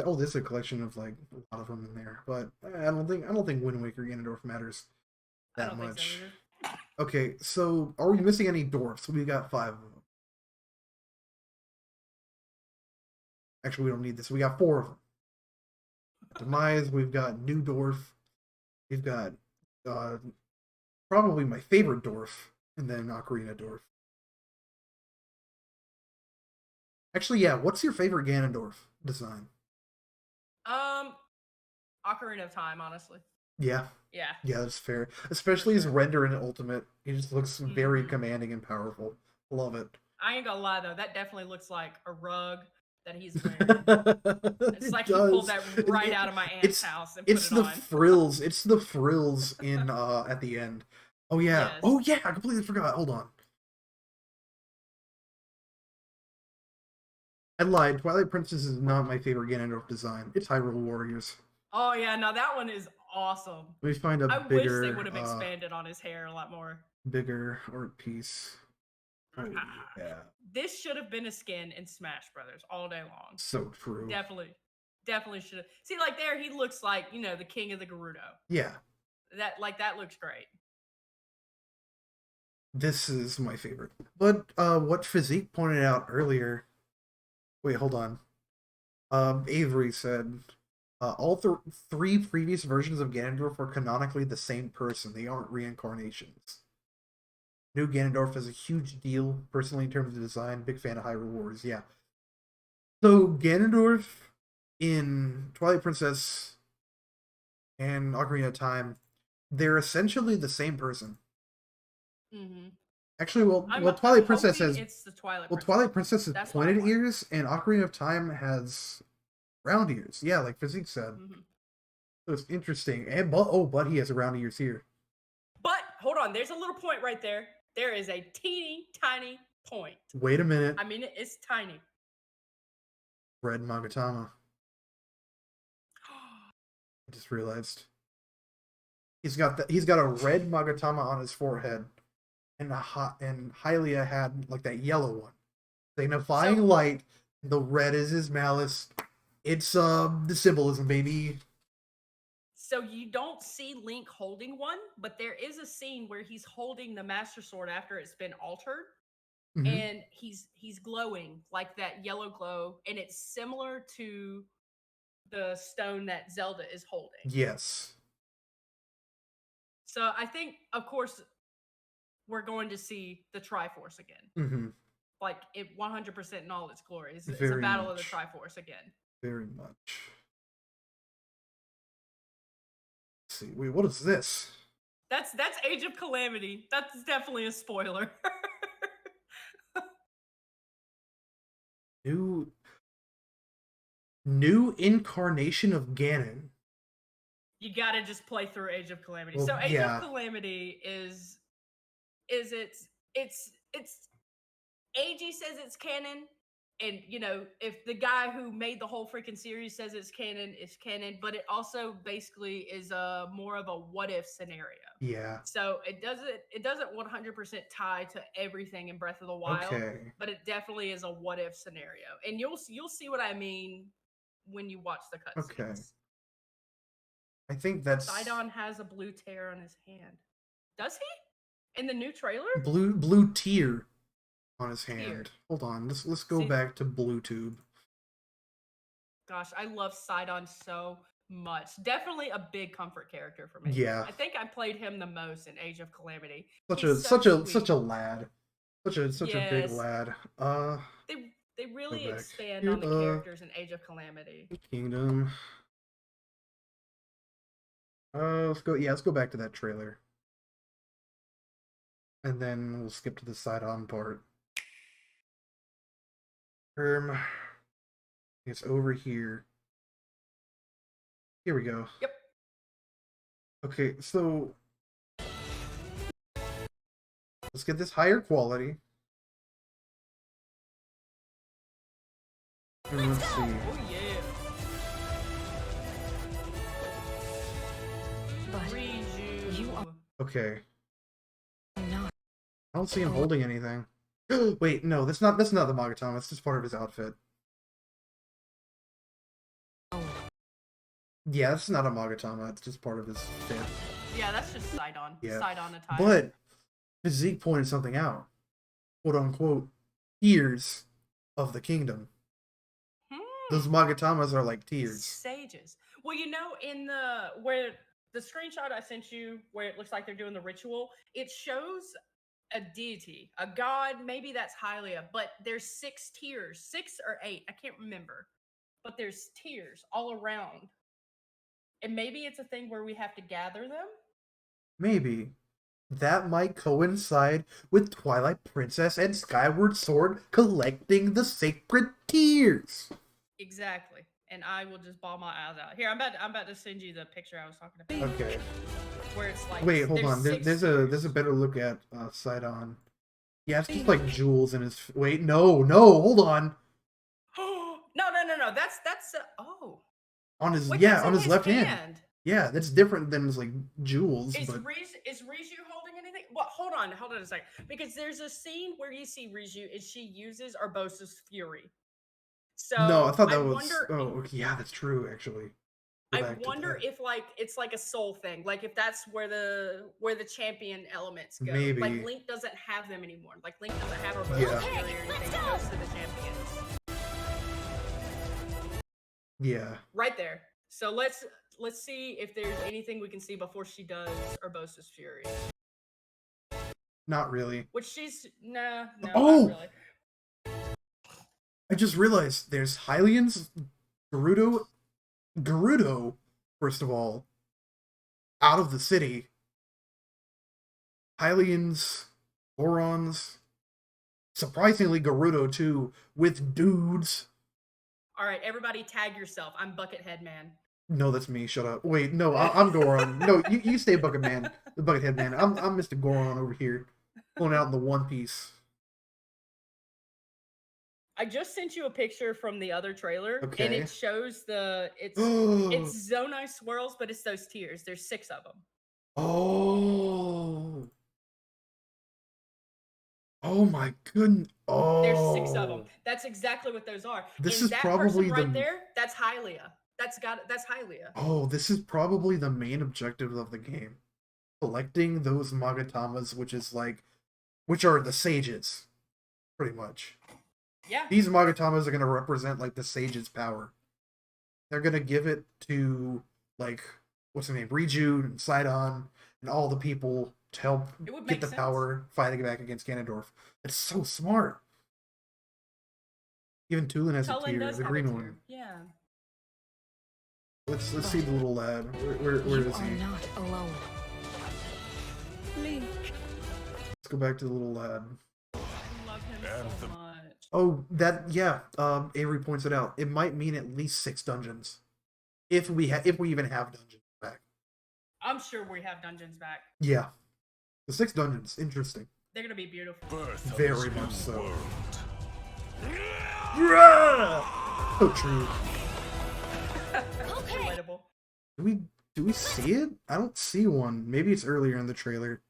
[SPEAKER 1] Oh, there's a collection of like a lot of them in there, but I don't think Wind Waker Ganondorf matters
[SPEAKER 2] I
[SPEAKER 1] that
[SPEAKER 2] don't think so
[SPEAKER 1] much.
[SPEAKER 2] either.
[SPEAKER 1] Okay, so are we missing any dwarfs? We got 5 of them. Actually, we don't need this. We got 4 of them. Demise, we've got New Dwarf, we've got probably my favorite dwarf, and then Ocarina Dwarf. Actually, yeah, what's your favorite Ganondorf design?
[SPEAKER 2] Ocarina of Time, honestly.
[SPEAKER 1] Yeah,
[SPEAKER 2] Yeah.
[SPEAKER 1] yeah, that's fair. Especially his render in Ultimate. He just looks very
[SPEAKER 2] Mhm.
[SPEAKER 1] commanding and powerful. Love it.
[SPEAKER 2] I ain't gonna lie though, that definitely looks like a rug that he's wearing. It's
[SPEAKER 1] It
[SPEAKER 2] like he pulled
[SPEAKER 1] does.
[SPEAKER 2] that right out of my aunt's house and put
[SPEAKER 1] It's
[SPEAKER 2] it
[SPEAKER 1] the
[SPEAKER 2] on.
[SPEAKER 1] frills. It's the frills in at the end. Oh yeah.
[SPEAKER 2] Yes.
[SPEAKER 1] Oh yeah, I completely forgot. Hold on. I lied. Twilight Princess is not my favorite Ganondorf design. It's Hyrule Warriors.
[SPEAKER 2] Oh yeah, no, that one is awesome.
[SPEAKER 1] Let me find a
[SPEAKER 2] I
[SPEAKER 1] bigger
[SPEAKER 2] wish they would have expanded on his hair a lot more.
[SPEAKER 1] bigger art piece. Oh yeah.
[SPEAKER 2] This should have been a skin in Smash Brothers all day long.
[SPEAKER 1] So true.
[SPEAKER 2] Definitely should have. See, like there, he looks like, you know, the king of the Gerudo.
[SPEAKER 1] Yeah.
[SPEAKER 2] That looks great.
[SPEAKER 1] This is my favorite. But what Physique pointed out earlier. Wait, hold on. Avery said all 3 previous versions of Ganondorf are canonically the same person. They aren't reincarnations. New Ganondorf is a huge deal, personally, in terms of design. Big fan of Hyrule Warriors, yeah. So, Ganondorf in Twilight Princess and Ocarina of Time, they're essentially the same person.
[SPEAKER 2] Mm-hmm.
[SPEAKER 1] Actually, well, Twilight Princess has...
[SPEAKER 2] It's the Twilight
[SPEAKER 1] Well,
[SPEAKER 2] Princess.
[SPEAKER 1] Twilight Princess has
[SPEAKER 2] That's what I
[SPEAKER 1] pointed
[SPEAKER 2] want.
[SPEAKER 1] ears, and Ocarina of Time has Round ears. Yeah, like Physique said.
[SPEAKER 2] Mhm.
[SPEAKER 1] So it's interesting. And but he has round ears here.
[SPEAKER 2] But hold on, there's a little point right there. There is a teeny tiny point.
[SPEAKER 1] Wait a minute.
[SPEAKER 2] I mean, it's tiny.
[SPEAKER 1] Red Magatama. I just realized. He's got a red Magatama on his forehead. And Hylia had like that yellow one. Signifying light. The red is his malice. It's the symbolism, baby.
[SPEAKER 2] So you don't see Link holding one, but there is a scene where he's holding the Master Sword after it's been altered, and he's glowing like that yellow glow, and it's similar to the stone that Zelda is holding.
[SPEAKER 1] Yes.
[SPEAKER 2] So I think, of course, we're going to see the Triforce again. Like it 100% in all its glory. It's a
[SPEAKER 1] Very
[SPEAKER 2] battle of the
[SPEAKER 1] much.
[SPEAKER 2] Triforce again.
[SPEAKER 1] Very much. Let's see. Wait, what is this?
[SPEAKER 2] That's Age of Calamity. That's definitely a spoiler.
[SPEAKER 1] New incarnation of Ganon.
[SPEAKER 2] You gotta just play through Age of Calamity.
[SPEAKER 1] Well,
[SPEAKER 2] So Age
[SPEAKER 1] yeah.
[SPEAKER 2] of Calamity is it's AG says it's canon, and you know, if the guy who made the whole freaking series says it's canon, but it also basically is a more of a what if scenario.
[SPEAKER 1] Yeah.
[SPEAKER 2] So it doesn't 100% tie to everything in Breath of the Wild,
[SPEAKER 1] Okay.
[SPEAKER 2] but it definitely is a what if scenario. And you'll see what I mean when you watch the cutscenes.
[SPEAKER 1] Okay. I think that's
[SPEAKER 2] Sidon has a blue tear on his hand. Does he? In the new trailer?
[SPEAKER 1] blue tear on his hand.
[SPEAKER 2] Tear.
[SPEAKER 1] Hold on. Let's go
[SPEAKER 2] See-
[SPEAKER 1] back to Bluetooth.
[SPEAKER 2] Gosh, I love Sidon so much. Definitely a big comfort character for me.
[SPEAKER 1] Yeah.
[SPEAKER 2] I think I played him the most in Age of Calamity.
[SPEAKER 1] Such
[SPEAKER 2] He's so
[SPEAKER 1] a
[SPEAKER 2] sweet.
[SPEAKER 1] lad. Such a big
[SPEAKER 2] Yes.
[SPEAKER 1] lad.
[SPEAKER 2] They really
[SPEAKER 1] back
[SPEAKER 2] expand
[SPEAKER 1] here,
[SPEAKER 2] on the characters in Age of Calamity.
[SPEAKER 1] Kingdom. Let's go back to that trailer. And then we'll skip to the side-on part. It's over here. Here we go.
[SPEAKER 2] Yep.
[SPEAKER 1] Okay, so let's get this higher quality. And let's see.
[SPEAKER 2] Oh yeah.
[SPEAKER 5] But
[SPEAKER 2] Riju.
[SPEAKER 5] you are
[SPEAKER 1] Okay.
[SPEAKER 5] not.
[SPEAKER 1] I don't see him holding anything. Wait, no, that's not the Magatama. It's just part of his outfit. Yeah, that's not a Magatama. It's just part of his fit.
[SPEAKER 2] Yeah, that's just Sidon.
[SPEAKER 1] Yeah.
[SPEAKER 2] Sidon attire.
[SPEAKER 1] But Physique pointed something out. "Quote unquote, tears of the kingdom." Those Magatamas are like tears.
[SPEAKER 2] Sages. Well, you know, in the screenshot I sent you, where it looks like they're doing the ritual, it shows a deity, a god. Maybe that's Hylia, but there's 6 tiers, 6 or 8, I can't remember. But there's tiers all around, and maybe it's a thing where we have to gather them.
[SPEAKER 1] Maybe. That might coincide with Twilight Princess and Skyward Sword collecting the sacred tears.
[SPEAKER 2] Exactly. And I will just bawl my eyes out. Here, I'm about to send you the picture I was talking about.
[SPEAKER 1] Okay.
[SPEAKER 2] Where it's like,
[SPEAKER 1] Wait, hold
[SPEAKER 2] there's
[SPEAKER 1] on.
[SPEAKER 2] 6
[SPEAKER 1] There's
[SPEAKER 2] tiers.
[SPEAKER 1] a better look at Sidon. Yeah, it's just like jewels in his. Wait, no, hold on.
[SPEAKER 2] No. That's oh.
[SPEAKER 1] On his
[SPEAKER 2] Wait,
[SPEAKER 1] on his left hand.
[SPEAKER 2] hand.
[SPEAKER 1] Yeah, that's different than his like jewels.
[SPEAKER 2] Is
[SPEAKER 1] But
[SPEAKER 2] Riju holding anything? Well, hold on a second. Because there's a scene where you see Riju and she uses Urbosa's Fury. So
[SPEAKER 1] no, I thought that was.
[SPEAKER 2] wonder,
[SPEAKER 1] Oh, okay, yeah, that's true. Actually, Go
[SPEAKER 2] I
[SPEAKER 1] back to
[SPEAKER 2] wonder
[SPEAKER 1] that.
[SPEAKER 2] if like it's like a soul thing, like if that's where the champion elements go.
[SPEAKER 1] Maybe.
[SPEAKER 2] Like Link doesn't have them anymore. Like Link doesn't have Urbosa's
[SPEAKER 1] Yeah.
[SPEAKER 2] Fury or anything. It goes to the champions.
[SPEAKER 1] Yeah.
[SPEAKER 2] Right there. So let's see if there's anything we can see before she does Urbosa's Fury.
[SPEAKER 1] Not really.
[SPEAKER 2] Which she's no,
[SPEAKER 1] Oh!
[SPEAKER 2] not really.
[SPEAKER 1] I just realized there's Hylians, Gerudo, first of all, out of the city. Hylians, Gorons, surprisingly Gerudo too, with dudes.
[SPEAKER 2] All right, everybody tag yourself. I'm Buckethead Man.
[SPEAKER 1] No, that's me. Shut up. Wait, no, I'm Goron. No, you stay Bucket Man, the Buckethead Man. I'm Mr. Goron over here, pulling out in the One Piece.
[SPEAKER 2] I just sent you a picture from the other trailer, and
[SPEAKER 1] Okay.
[SPEAKER 2] it shows it's Zonai swirls, but it's those tiers. There's 6 of them.
[SPEAKER 1] Oh. Oh my goodness. Oh.
[SPEAKER 2] There's 6 of them. That's exactly what those are.
[SPEAKER 1] This
[SPEAKER 2] and
[SPEAKER 1] is
[SPEAKER 2] that
[SPEAKER 1] probably
[SPEAKER 2] person right
[SPEAKER 1] the-
[SPEAKER 2] there, that's Hylia. That's Hylia.
[SPEAKER 1] Oh, this is probably the main objective of the game. Collecting those Magatamas, which are the sages, pretty much.
[SPEAKER 2] Yeah.
[SPEAKER 1] These Magatamas are going to represent, like, the sage's power. They're going to give it to, like, what's her name? Riju and Sidon and all the people to help
[SPEAKER 2] It would
[SPEAKER 1] get
[SPEAKER 2] make
[SPEAKER 1] the
[SPEAKER 2] sense.
[SPEAKER 1] power fighting back against Ganondorf. It's so smart. Even Tulin has a
[SPEAKER 2] Tulin
[SPEAKER 1] tier,
[SPEAKER 2] does
[SPEAKER 1] the
[SPEAKER 2] have a
[SPEAKER 1] green
[SPEAKER 2] tier.
[SPEAKER 1] one.
[SPEAKER 2] Yeah.
[SPEAKER 1] Let's see the little lad. Where
[SPEAKER 5] You
[SPEAKER 1] is
[SPEAKER 5] are
[SPEAKER 1] he?
[SPEAKER 5] not alone. Link.
[SPEAKER 1] Let's go back to the little lad.
[SPEAKER 2] I love him
[SPEAKER 6] And
[SPEAKER 2] so
[SPEAKER 6] the-
[SPEAKER 2] much.
[SPEAKER 1] Oh, yeah. Avery points it out. It might mean at least 6 dungeons, if we even have dungeons back.
[SPEAKER 2] I'm sure we have dungeons back.
[SPEAKER 1] Yeah, the 6 dungeons. Interesting.
[SPEAKER 2] They're gonna be beautiful.
[SPEAKER 6] Birth of
[SPEAKER 1] Very
[SPEAKER 6] his
[SPEAKER 1] much
[SPEAKER 6] new
[SPEAKER 1] so.
[SPEAKER 6] world.
[SPEAKER 1] So true.
[SPEAKER 2] Relatable.
[SPEAKER 1] Do we see it? I don't see one. Maybe it's earlier in the trailer.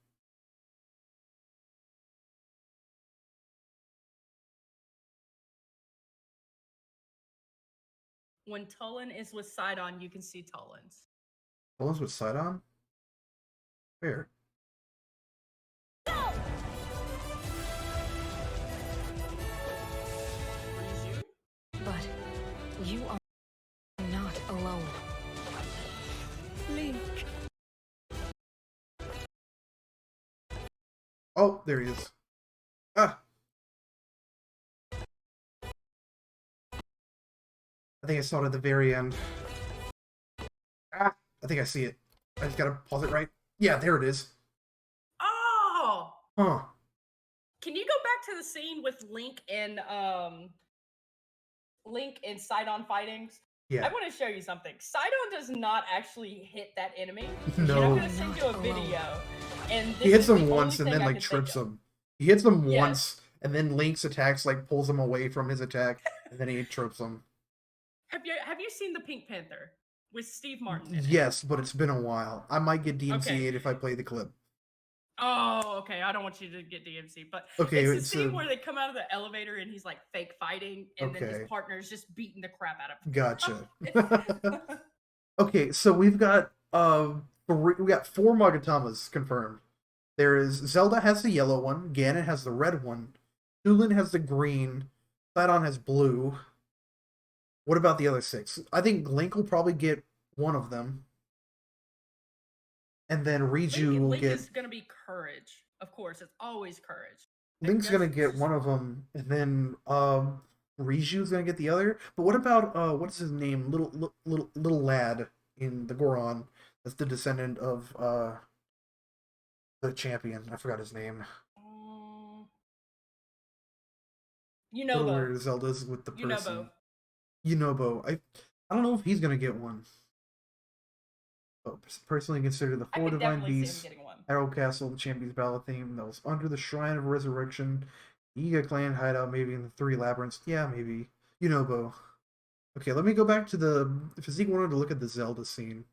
[SPEAKER 2] When Tulin is with Sidon, you can see Tulin's.
[SPEAKER 1] Tulin's with Sidon? Where?
[SPEAKER 2] Riju?
[SPEAKER 5] But you are not alone. Link.
[SPEAKER 1] Oh, there he is. Ah. I think I saw it at the very end. Ah, I think I see it. I just gotta pause it right. Yeah, there it is.
[SPEAKER 2] Oh!
[SPEAKER 1] Huh.
[SPEAKER 2] Can you go back to the scene with Link and Sidon fighting?
[SPEAKER 1] Yeah.
[SPEAKER 2] I want to show you something. Sidon does not actually hit that enemy.
[SPEAKER 1] No.
[SPEAKER 2] And I'm gonna send you a video. And
[SPEAKER 1] He
[SPEAKER 2] this
[SPEAKER 1] hits
[SPEAKER 2] is the
[SPEAKER 1] him once
[SPEAKER 2] only
[SPEAKER 1] and then
[SPEAKER 2] thing I
[SPEAKER 1] like
[SPEAKER 2] can think
[SPEAKER 1] trips
[SPEAKER 2] of.
[SPEAKER 1] him. He hits him
[SPEAKER 2] Yes.
[SPEAKER 1] once and then Link's attacks like pulls him away from his attack and then he trips him.
[SPEAKER 2] Have you seen the Pink Panther with Steve Martin? In it?
[SPEAKER 1] Yes, but it's been a while. I might get DMCA'd if I play the clip.
[SPEAKER 2] Oh, okay. I don't want you to get DMC, but
[SPEAKER 1] Okay,
[SPEAKER 2] it's the
[SPEAKER 1] it's
[SPEAKER 2] scene where they come out of the elevator and he's like fake fighting, and then
[SPEAKER 1] Okay.
[SPEAKER 2] his partner is just beating the crap out of him.
[SPEAKER 1] Gotcha. Okay, so we've got we got 4 Magatamas confirmed. There is Zelda has the yellow one, Ganon has the red one, Tulin has the green, Sidon has blue. What about the other 6? I think Link will probably get one of them. And then Riju will
[SPEAKER 2] Link
[SPEAKER 1] get
[SPEAKER 2] is gonna be courage. Of course, it's always courage.
[SPEAKER 1] Link's gonna
[SPEAKER 2] Yes,
[SPEAKER 1] get one of them, and then Riju's gonna get the other. But what about what's his name? Little lad in the Goron. That's the descendant of the champion. I forgot his name. Where Zelda's with the person. Yunobo. I don't know if he's gonna get one. But personally consider the
[SPEAKER 2] I
[SPEAKER 1] 4
[SPEAKER 2] could
[SPEAKER 1] divine
[SPEAKER 2] definitely see him
[SPEAKER 1] beasts.
[SPEAKER 2] getting one.
[SPEAKER 1] Arrow Castle, the Champions Battle theme that was under the Shrine of Resurrection, Iga Clan hideout, maybe in the 3 labyrinths. Yeah, maybe. Yunobo. Okay, let me go back to the Physique wanted to look at the Zelda scene.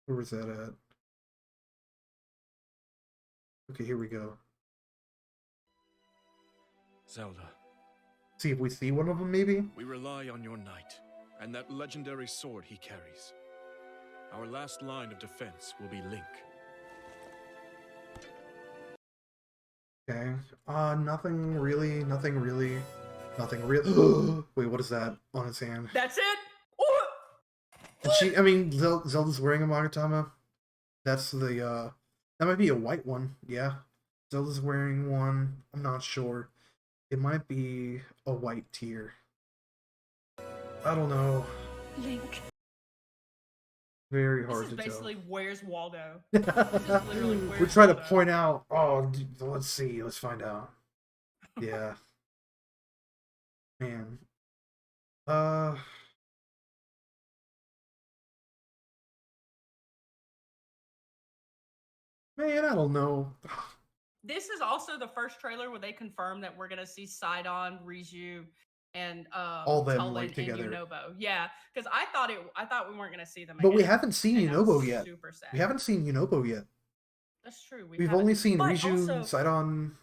[SPEAKER 1] Where was that at? Okay, here we go.
[SPEAKER 4] Zelda,
[SPEAKER 1] See if we see one of them, maybe?
[SPEAKER 4] we rely on your knight and that legendary sword he carries. Our last line of defense will be Link.
[SPEAKER 1] Okay. Nothing really. Wait, what is that on his hand?
[SPEAKER 2] That's it.
[SPEAKER 1] Zelda's wearing a Magatama. That's the, that might be a white one, yeah. Zelda's wearing one, I'm not sure. It might be a white tier. I don't know.
[SPEAKER 5] Link.
[SPEAKER 1] Very
[SPEAKER 2] This
[SPEAKER 1] hard
[SPEAKER 2] is
[SPEAKER 1] to
[SPEAKER 2] basically
[SPEAKER 1] tell.
[SPEAKER 2] where's Waldo. This is literally
[SPEAKER 1] We're
[SPEAKER 2] where's
[SPEAKER 1] trying to
[SPEAKER 2] Waldo.
[SPEAKER 1] point out, let's see, let's find out. Yeah. Man. Uh. Man, I don't know.
[SPEAKER 2] This is also the first trailer where they confirm that we're gonna see Sidon, Riju, and
[SPEAKER 1] All them,
[SPEAKER 2] Tulin
[SPEAKER 1] like,
[SPEAKER 2] and
[SPEAKER 1] together.
[SPEAKER 2] Yunobo. Yeah, because I thought we weren't gonna see them
[SPEAKER 1] But
[SPEAKER 2] again.
[SPEAKER 1] we haven't seen
[SPEAKER 2] and I was
[SPEAKER 1] Yunobo yet.
[SPEAKER 2] Super sad.
[SPEAKER 1] We haven't seen Yunobo yet.
[SPEAKER 2] That's true.
[SPEAKER 1] We've
[SPEAKER 2] haven't.
[SPEAKER 1] only seen
[SPEAKER 2] But
[SPEAKER 1] Riju,
[SPEAKER 2] also,
[SPEAKER 1] Sidon.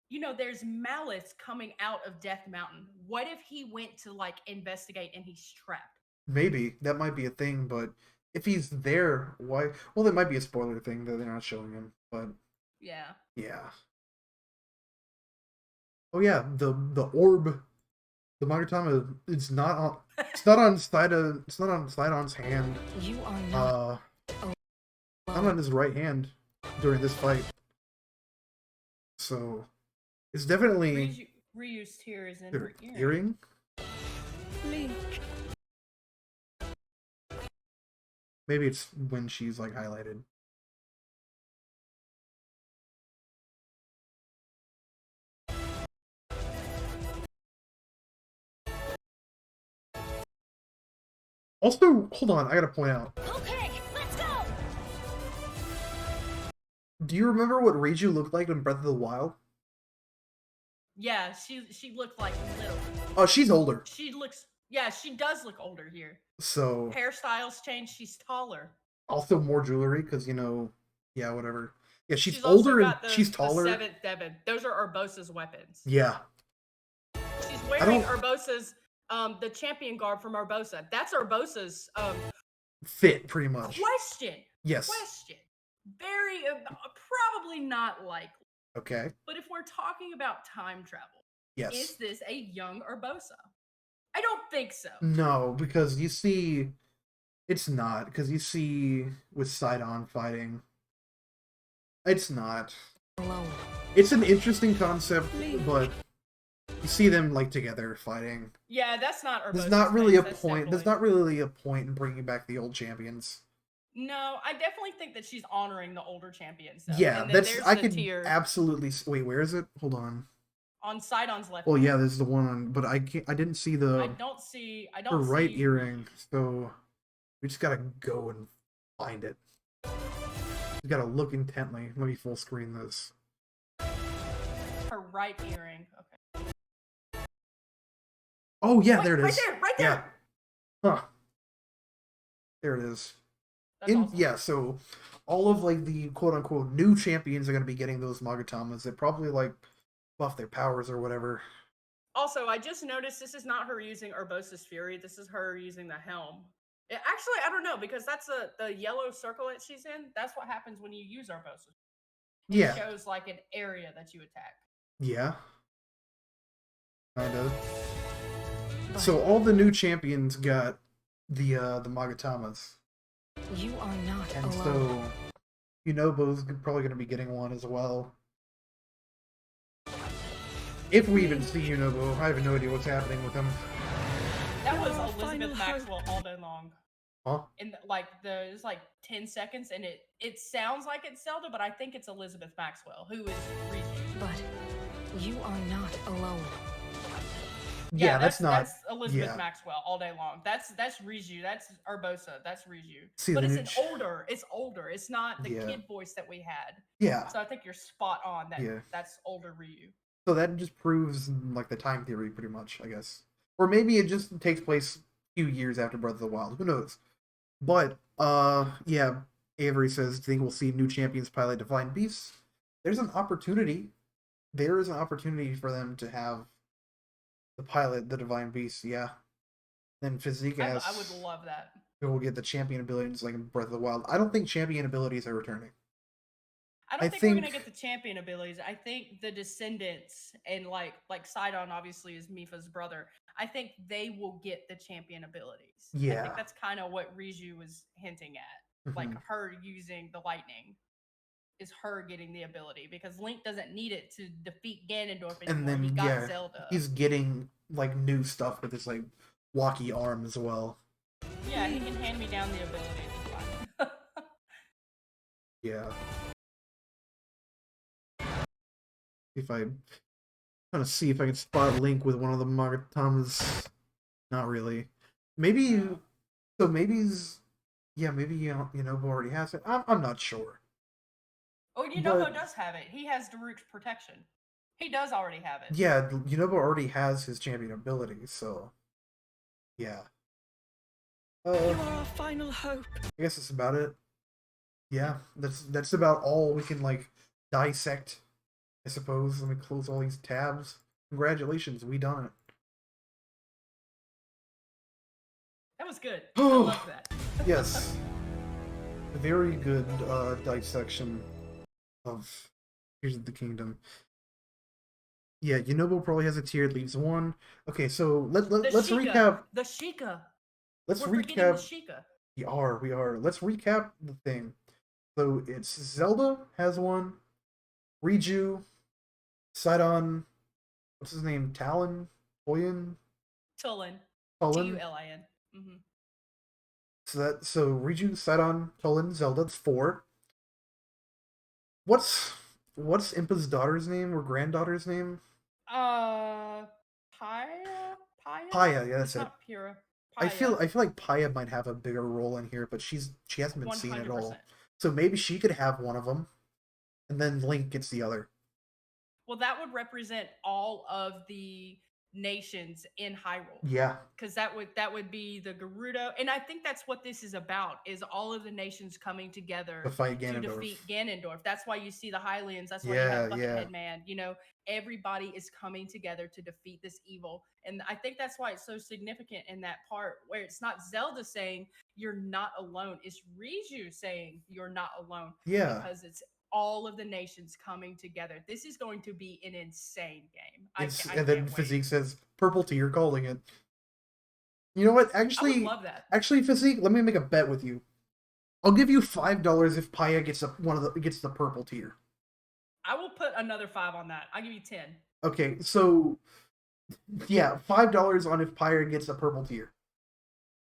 [SPEAKER 2] you know, there's malice coming out of Death Mountain. What if he went to like investigate and he's trapped?
[SPEAKER 1] Maybe that might be a thing, but if he's there, why? Well, that might be a spoiler thing that they're not showing him. But
[SPEAKER 2] Yeah.
[SPEAKER 1] yeah. Oh yeah, the orb, the Magatama. It's not on. It's not on Sidon. It's not on Sidon's hand.
[SPEAKER 5] You are not.
[SPEAKER 1] Not on his right hand during this fight. So it's definitely
[SPEAKER 2] Ryu's tear is in
[SPEAKER 1] her
[SPEAKER 2] her ear.
[SPEAKER 1] earring.
[SPEAKER 5] Link.
[SPEAKER 1] Maybe it's when she's like highlighted. Also, hold on, I gotta point out.
[SPEAKER 5] Okay, let's go.
[SPEAKER 1] Do you remember what Riju looked like in Breath of the Wild?
[SPEAKER 2] Yeah, she looked like little.
[SPEAKER 1] Oh, she's older.
[SPEAKER 2] She does look older here.
[SPEAKER 1] So
[SPEAKER 2] Hairstyles changed. She's taller.
[SPEAKER 1] also more jewelry because yeah, whatever. Yeah, she's
[SPEAKER 2] She's also
[SPEAKER 1] older and
[SPEAKER 2] got
[SPEAKER 1] she's
[SPEAKER 2] the
[SPEAKER 1] taller.
[SPEAKER 2] seventh Devon. Those are Urbosa's weapons.
[SPEAKER 1] Yeah,
[SPEAKER 2] She's wearing Urbosa's the champion garb from Urbosa. That's Urbosa's
[SPEAKER 1] fit pretty much.
[SPEAKER 2] question.
[SPEAKER 1] Yes.
[SPEAKER 2] Question. Very probably not likely.
[SPEAKER 1] Okay.
[SPEAKER 2] But if we're talking about time travel,
[SPEAKER 1] Yes.
[SPEAKER 2] is this a young Urbosa? I don't think so.
[SPEAKER 1] No, because you see, it's not because you see with Sidon fighting. It's not.
[SPEAKER 5] Alone.
[SPEAKER 1] It's an interesting concept, but you see them like together fighting.
[SPEAKER 2] Yeah, that's not Urbosa's
[SPEAKER 1] There's not really a
[SPEAKER 2] face, that's
[SPEAKER 1] point. There's
[SPEAKER 2] definitely-
[SPEAKER 1] not really a point in bringing back the old champions.
[SPEAKER 2] No, I definitely think that she's honoring the older champions. Though.
[SPEAKER 1] Yeah,
[SPEAKER 2] and then
[SPEAKER 1] that's
[SPEAKER 2] there's
[SPEAKER 1] I
[SPEAKER 2] the
[SPEAKER 1] could
[SPEAKER 2] tier
[SPEAKER 1] absolutely wait. Where is it? Hold on.
[SPEAKER 2] on Sidon's left.
[SPEAKER 1] Well,
[SPEAKER 2] hand.
[SPEAKER 1] yeah, there's the one on, but I can't. I didn't see
[SPEAKER 2] I
[SPEAKER 1] the
[SPEAKER 2] don't see. I
[SPEAKER 1] her
[SPEAKER 2] don't
[SPEAKER 1] right
[SPEAKER 2] see
[SPEAKER 1] earring. So we just gotta go and find it. We gotta look intently. Let me full screen this.
[SPEAKER 2] her right earring. Okay.
[SPEAKER 1] Oh yeah,
[SPEAKER 2] Wait,
[SPEAKER 1] there it is.
[SPEAKER 2] Right there.
[SPEAKER 1] Yeah. Huh. There it is.
[SPEAKER 2] That's awesome.
[SPEAKER 1] Yeah, so all of like the quote unquote new champions are gonna be getting those Magatamas. They probably like buff their powers or whatever.
[SPEAKER 2] Also, I just noticed this is not her using Urbosa's Fury. This is her using the helm. Actually, I don't know because that's the yellow circle that she's in. That's what happens when you use Urbosa. It
[SPEAKER 1] Yeah.
[SPEAKER 2] shows like an area that you attack.
[SPEAKER 1] Yeah. Kind of. So all the new champions got the Magatamas.
[SPEAKER 5] You are not
[SPEAKER 1] And
[SPEAKER 5] alone.
[SPEAKER 1] so Yunobo's probably gonna be getting one as well. If we even see Yunobo, I have no idea what's happening with him.
[SPEAKER 2] That was
[SPEAKER 5] Oh, final
[SPEAKER 2] Elizabeth
[SPEAKER 5] hope.
[SPEAKER 2] Maxwell all day long.
[SPEAKER 1] Huh?
[SPEAKER 2] And like there's like 10 seconds and it sounds like it's Zelda, but I think it's Elizabeth Maxwell who is Riju.
[SPEAKER 5] But you are not alone.
[SPEAKER 1] Yeah, that's not.
[SPEAKER 2] That's Elizabeth
[SPEAKER 1] yeah.
[SPEAKER 2] Maxwell all day long. That's Riju. That's Urbosa. That's Riju.
[SPEAKER 1] See,
[SPEAKER 2] But
[SPEAKER 1] the
[SPEAKER 2] it's
[SPEAKER 1] new
[SPEAKER 2] an older. It's older. It's not the
[SPEAKER 1] Yeah.
[SPEAKER 2] kid voice that we had.
[SPEAKER 1] Yeah.
[SPEAKER 2] So I think you're spot on that
[SPEAKER 1] Yeah.
[SPEAKER 2] that's older Ryu.
[SPEAKER 1] So that just proves like the time theory, pretty much, I guess. Or maybe it just takes place a few years after Breath of the Wild. Who knows? But yeah. Avery says, "Do you think we'll see new champions pilot Divine Beasts?" There's an opportunity. There is an opportunity for them to have the pilot the Divine Beasts. Yeah. Then Physique
[SPEAKER 2] I
[SPEAKER 1] as
[SPEAKER 2] would love that.
[SPEAKER 1] will get the champion abilities like in Breath of the Wild. I don't think champion abilities are returning.
[SPEAKER 2] I don't
[SPEAKER 1] I
[SPEAKER 2] think, we're gonna
[SPEAKER 1] think-
[SPEAKER 2] get the champion abilities. I think the descendants and like Sidon obviously is Mifa's brother. I think they will get the champion abilities. I
[SPEAKER 1] Yeah.
[SPEAKER 2] think that's kind of what Riju was hinting at. Like
[SPEAKER 1] Mhm.
[SPEAKER 2] her using the lightning is her getting the ability because Link doesn't need it to defeat Ganondorf anymore.
[SPEAKER 1] And then
[SPEAKER 2] he got
[SPEAKER 1] yeah,
[SPEAKER 2] Zelda.
[SPEAKER 1] he's getting like new stuff with his like walkie arm as well.
[SPEAKER 2] Yeah, he can hand me down the ability. It's fine.
[SPEAKER 1] Yeah. If I Trying to see if I can spot Link with one of the Magatamas. Not really. Maybe.
[SPEAKER 2] No.
[SPEAKER 1] So maybe. Yeah, maybe Yunobo already has it. I'm not sure.
[SPEAKER 2] Oh, Yunobo
[SPEAKER 1] But-
[SPEAKER 2] does have it. He has Daruk's protection. He does already have it.
[SPEAKER 1] Yeah, Yunobo already has his champion ability, so yeah.
[SPEAKER 5] You are our final hope.
[SPEAKER 1] I guess that's about it. Yeah, that's about all we can like dissect, I suppose. Let me close all these tabs. Congratulations, we done it.
[SPEAKER 2] That was good. I love that.
[SPEAKER 1] Yes. Very good dissection of Tears of the Kingdom. Yeah, Yunobo probably has a tier, it leaves one. Okay, so let's
[SPEAKER 2] Sheikah.
[SPEAKER 1] recap.
[SPEAKER 2] The Sheikah.
[SPEAKER 1] Let's
[SPEAKER 2] We're forgetting the
[SPEAKER 1] recap.
[SPEAKER 2] Sheikah.
[SPEAKER 1] We are. Let's recap the thing. So it's Zelda has one, Riju, Sidon, what's his name? Talon? Toyin?
[SPEAKER 2] Tulin.
[SPEAKER 1] Tulin?
[SPEAKER 2] Tulin. Mm-hmm.
[SPEAKER 1] So Riju, Sidon, Tulin, Zelda, that's 4. What's Impa's daughter's name or granddaughter's name?
[SPEAKER 2] Paya?
[SPEAKER 1] Paya, yeah, that's
[SPEAKER 2] It's
[SPEAKER 1] it.
[SPEAKER 2] not Pyrrha.
[SPEAKER 1] I feel
[SPEAKER 2] Paya.
[SPEAKER 1] like Paya might have a bigger role in here, but she hasn't been seen at all.
[SPEAKER 2] 100%.
[SPEAKER 1] So maybe she could have one of them, and then Link gets the other.
[SPEAKER 2] Well, that would represent all of the nations in Hyrule.
[SPEAKER 1] Yeah,
[SPEAKER 2] Because that would be the Gerudo, and I think that's what this is about: is all of the nations coming together
[SPEAKER 1] to fight
[SPEAKER 2] to
[SPEAKER 1] Ganondorf.
[SPEAKER 2] defeat Ganondorf. That's why you see the Highlands. That's why you
[SPEAKER 1] Yeah,
[SPEAKER 2] have
[SPEAKER 1] yeah.
[SPEAKER 2] Buckethead Man. You know, everybody is coming together to defeat this evil, and I think that's why it's so significant in that part where it's not Zelda saying you're not alone; it's Riju saying you're not alone.
[SPEAKER 1] Yeah.
[SPEAKER 2] Because it's all of the nations coming together. This is going to be an insane game. I
[SPEAKER 1] And then
[SPEAKER 2] can't
[SPEAKER 1] Physique
[SPEAKER 2] wait.
[SPEAKER 1] says, "Purple tea, you're calling it." You know what?
[SPEAKER 2] I would
[SPEAKER 1] Actually,
[SPEAKER 2] love that.
[SPEAKER 1] Physique, let me make a bet with you. I'll give you $5 if Paya gets gets the purple tier.
[SPEAKER 2] I will put another 5 on that. I'll give you 10.
[SPEAKER 1] Okay, so yeah, $5 on if Paya gets a purple tier.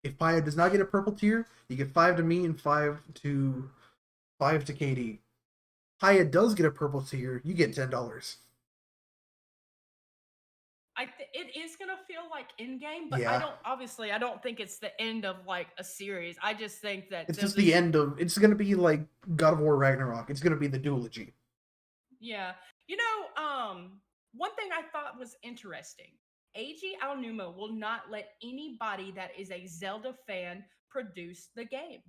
[SPEAKER 1] If Paya does not get a purple tier, you get 5 to me and 5 to KD. Paya does get a purple tier, you get $10.
[SPEAKER 2] It is gonna feel like in game, but
[SPEAKER 1] Yeah.
[SPEAKER 2] I don't think it's the end of like a series. I just think that
[SPEAKER 1] It's just the end of. It's gonna be like God of War Ragnarok. It's gonna be the duology.
[SPEAKER 2] Yeah. You know, one thing I thought was interesting. Eiji Aonuma will not let anybody that is a Zelda fan produce the game.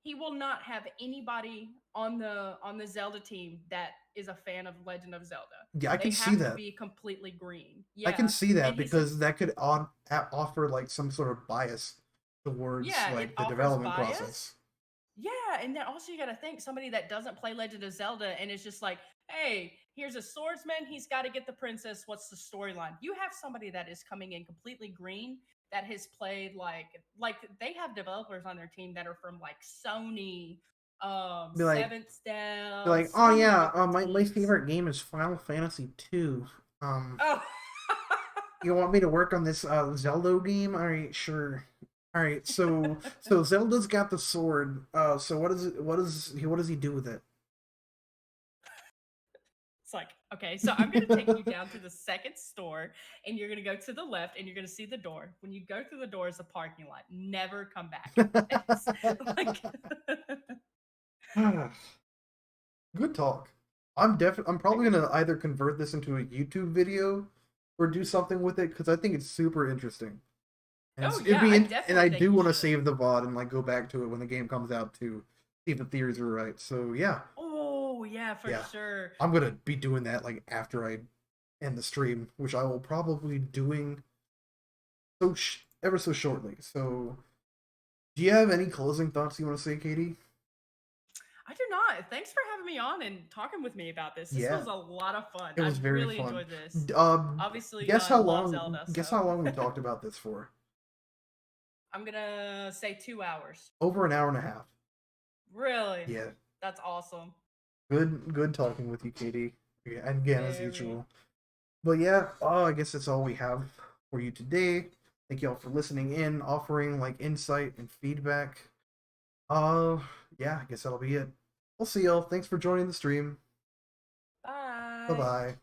[SPEAKER 2] He will not have anybody on the Zelda team that is a fan of Legend of Zelda.
[SPEAKER 1] Yeah, I
[SPEAKER 2] They
[SPEAKER 1] can
[SPEAKER 2] have
[SPEAKER 1] see
[SPEAKER 2] to
[SPEAKER 1] that.
[SPEAKER 2] be completely green.
[SPEAKER 1] I can
[SPEAKER 2] Yeah.
[SPEAKER 1] see that
[SPEAKER 2] And he said-
[SPEAKER 1] because that could offer like some sort of bias towards
[SPEAKER 2] Yeah,
[SPEAKER 1] like
[SPEAKER 2] it
[SPEAKER 1] the
[SPEAKER 2] offers
[SPEAKER 1] development
[SPEAKER 2] bias.
[SPEAKER 1] process.
[SPEAKER 2] Yeah, and then also you got to think somebody that doesn't play Legend of Zelda and is just like, hey, here's a swordsman. He's got to get the princess. What's the storyline? You have somebody that is coming in completely green that has played like they have developers on their team that are from like Sony,
[SPEAKER 1] Be like-
[SPEAKER 2] Seventh Down.
[SPEAKER 1] Be like,
[SPEAKER 2] so
[SPEAKER 1] oh
[SPEAKER 2] many
[SPEAKER 1] yeah,
[SPEAKER 2] different
[SPEAKER 1] my
[SPEAKER 2] teams."
[SPEAKER 1] favorite game is Final Fantasy 2.
[SPEAKER 2] Oh.
[SPEAKER 1] You want me to work on this Zelda game? All right, sure. All right, so Zelda's got the sword. So what does he do with it?
[SPEAKER 2] It's like, okay, so I'm going to take you down to the second store and you're going to go to the left and you're going to see the door. When you go through the door is a parking lot. Never come back. It's like
[SPEAKER 1] Good talk. I'm probably gonna either convert this into a YouTube video or do something with it because I think it's super interesting. And
[SPEAKER 2] Oh,
[SPEAKER 1] it'd
[SPEAKER 2] yeah,
[SPEAKER 1] be
[SPEAKER 2] I
[SPEAKER 1] and
[SPEAKER 2] definitely
[SPEAKER 1] I
[SPEAKER 2] think
[SPEAKER 1] do
[SPEAKER 2] you
[SPEAKER 1] want to
[SPEAKER 2] should.
[SPEAKER 1] save the VOD and like go back to it when the game comes out to see if the theories are right. So yeah,
[SPEAKER 2] oh, yeah, for
[SPEAKER 1] Yeah.
[SPEAKER 2] sure.
[SPEAKER 1] I'm gonna be doing that like after I end the stream, which I will probably be doing ever so shortly. So, do you have any closing thoughts you want to say, Katie?
[SPEAKER 2] I do not. Thanks for having me on and talking with me about this. This
[SPEAKER 1] Yeah.
[SPEAKER 2] was a lot of fun.
[SPEAKER 1] It was
[SPEAKER 2] I
[SPEAKER 1] very
[SPEAKER 2] really
[SPEAKER 1] fun.
[SPEAKER 2] enjoyed this. Obviously,
[SPEAKER 1] Guess
[SPEAKER 2] I
[SPEAKER 1] how
[SPEAKER 2] love
[SPEAKER 1] long?
[SPEAKER 2] Zelda,
[SPEAKER 1] Guess
[SPEAKER 2] so-
[SPEAKER 1] how long we talked about this for?
[SPEAKER 2] I'm going to say 2 hours.
[SPEAKER 1] Over an hour and a half.
[SPEAKER 2] Really?
[SPEAKER 1] Yeah.
[SPEAKER 2] That's awesome.
[SPEAKER 1] Good talking with you, Katie. Yeah, and again, as
[SPEAKER 2] Very.
[SPEAKER 1] usual. But yeah, I guess that's all we have for you today. Thank y'all for listening in, offering like insight and feedback. Yeah, I guess that'll be it. We'll see y'all. Thanks for joining the stream.
[SPEAKER 2] Bye.
[SPEAKER 1] Bye bye.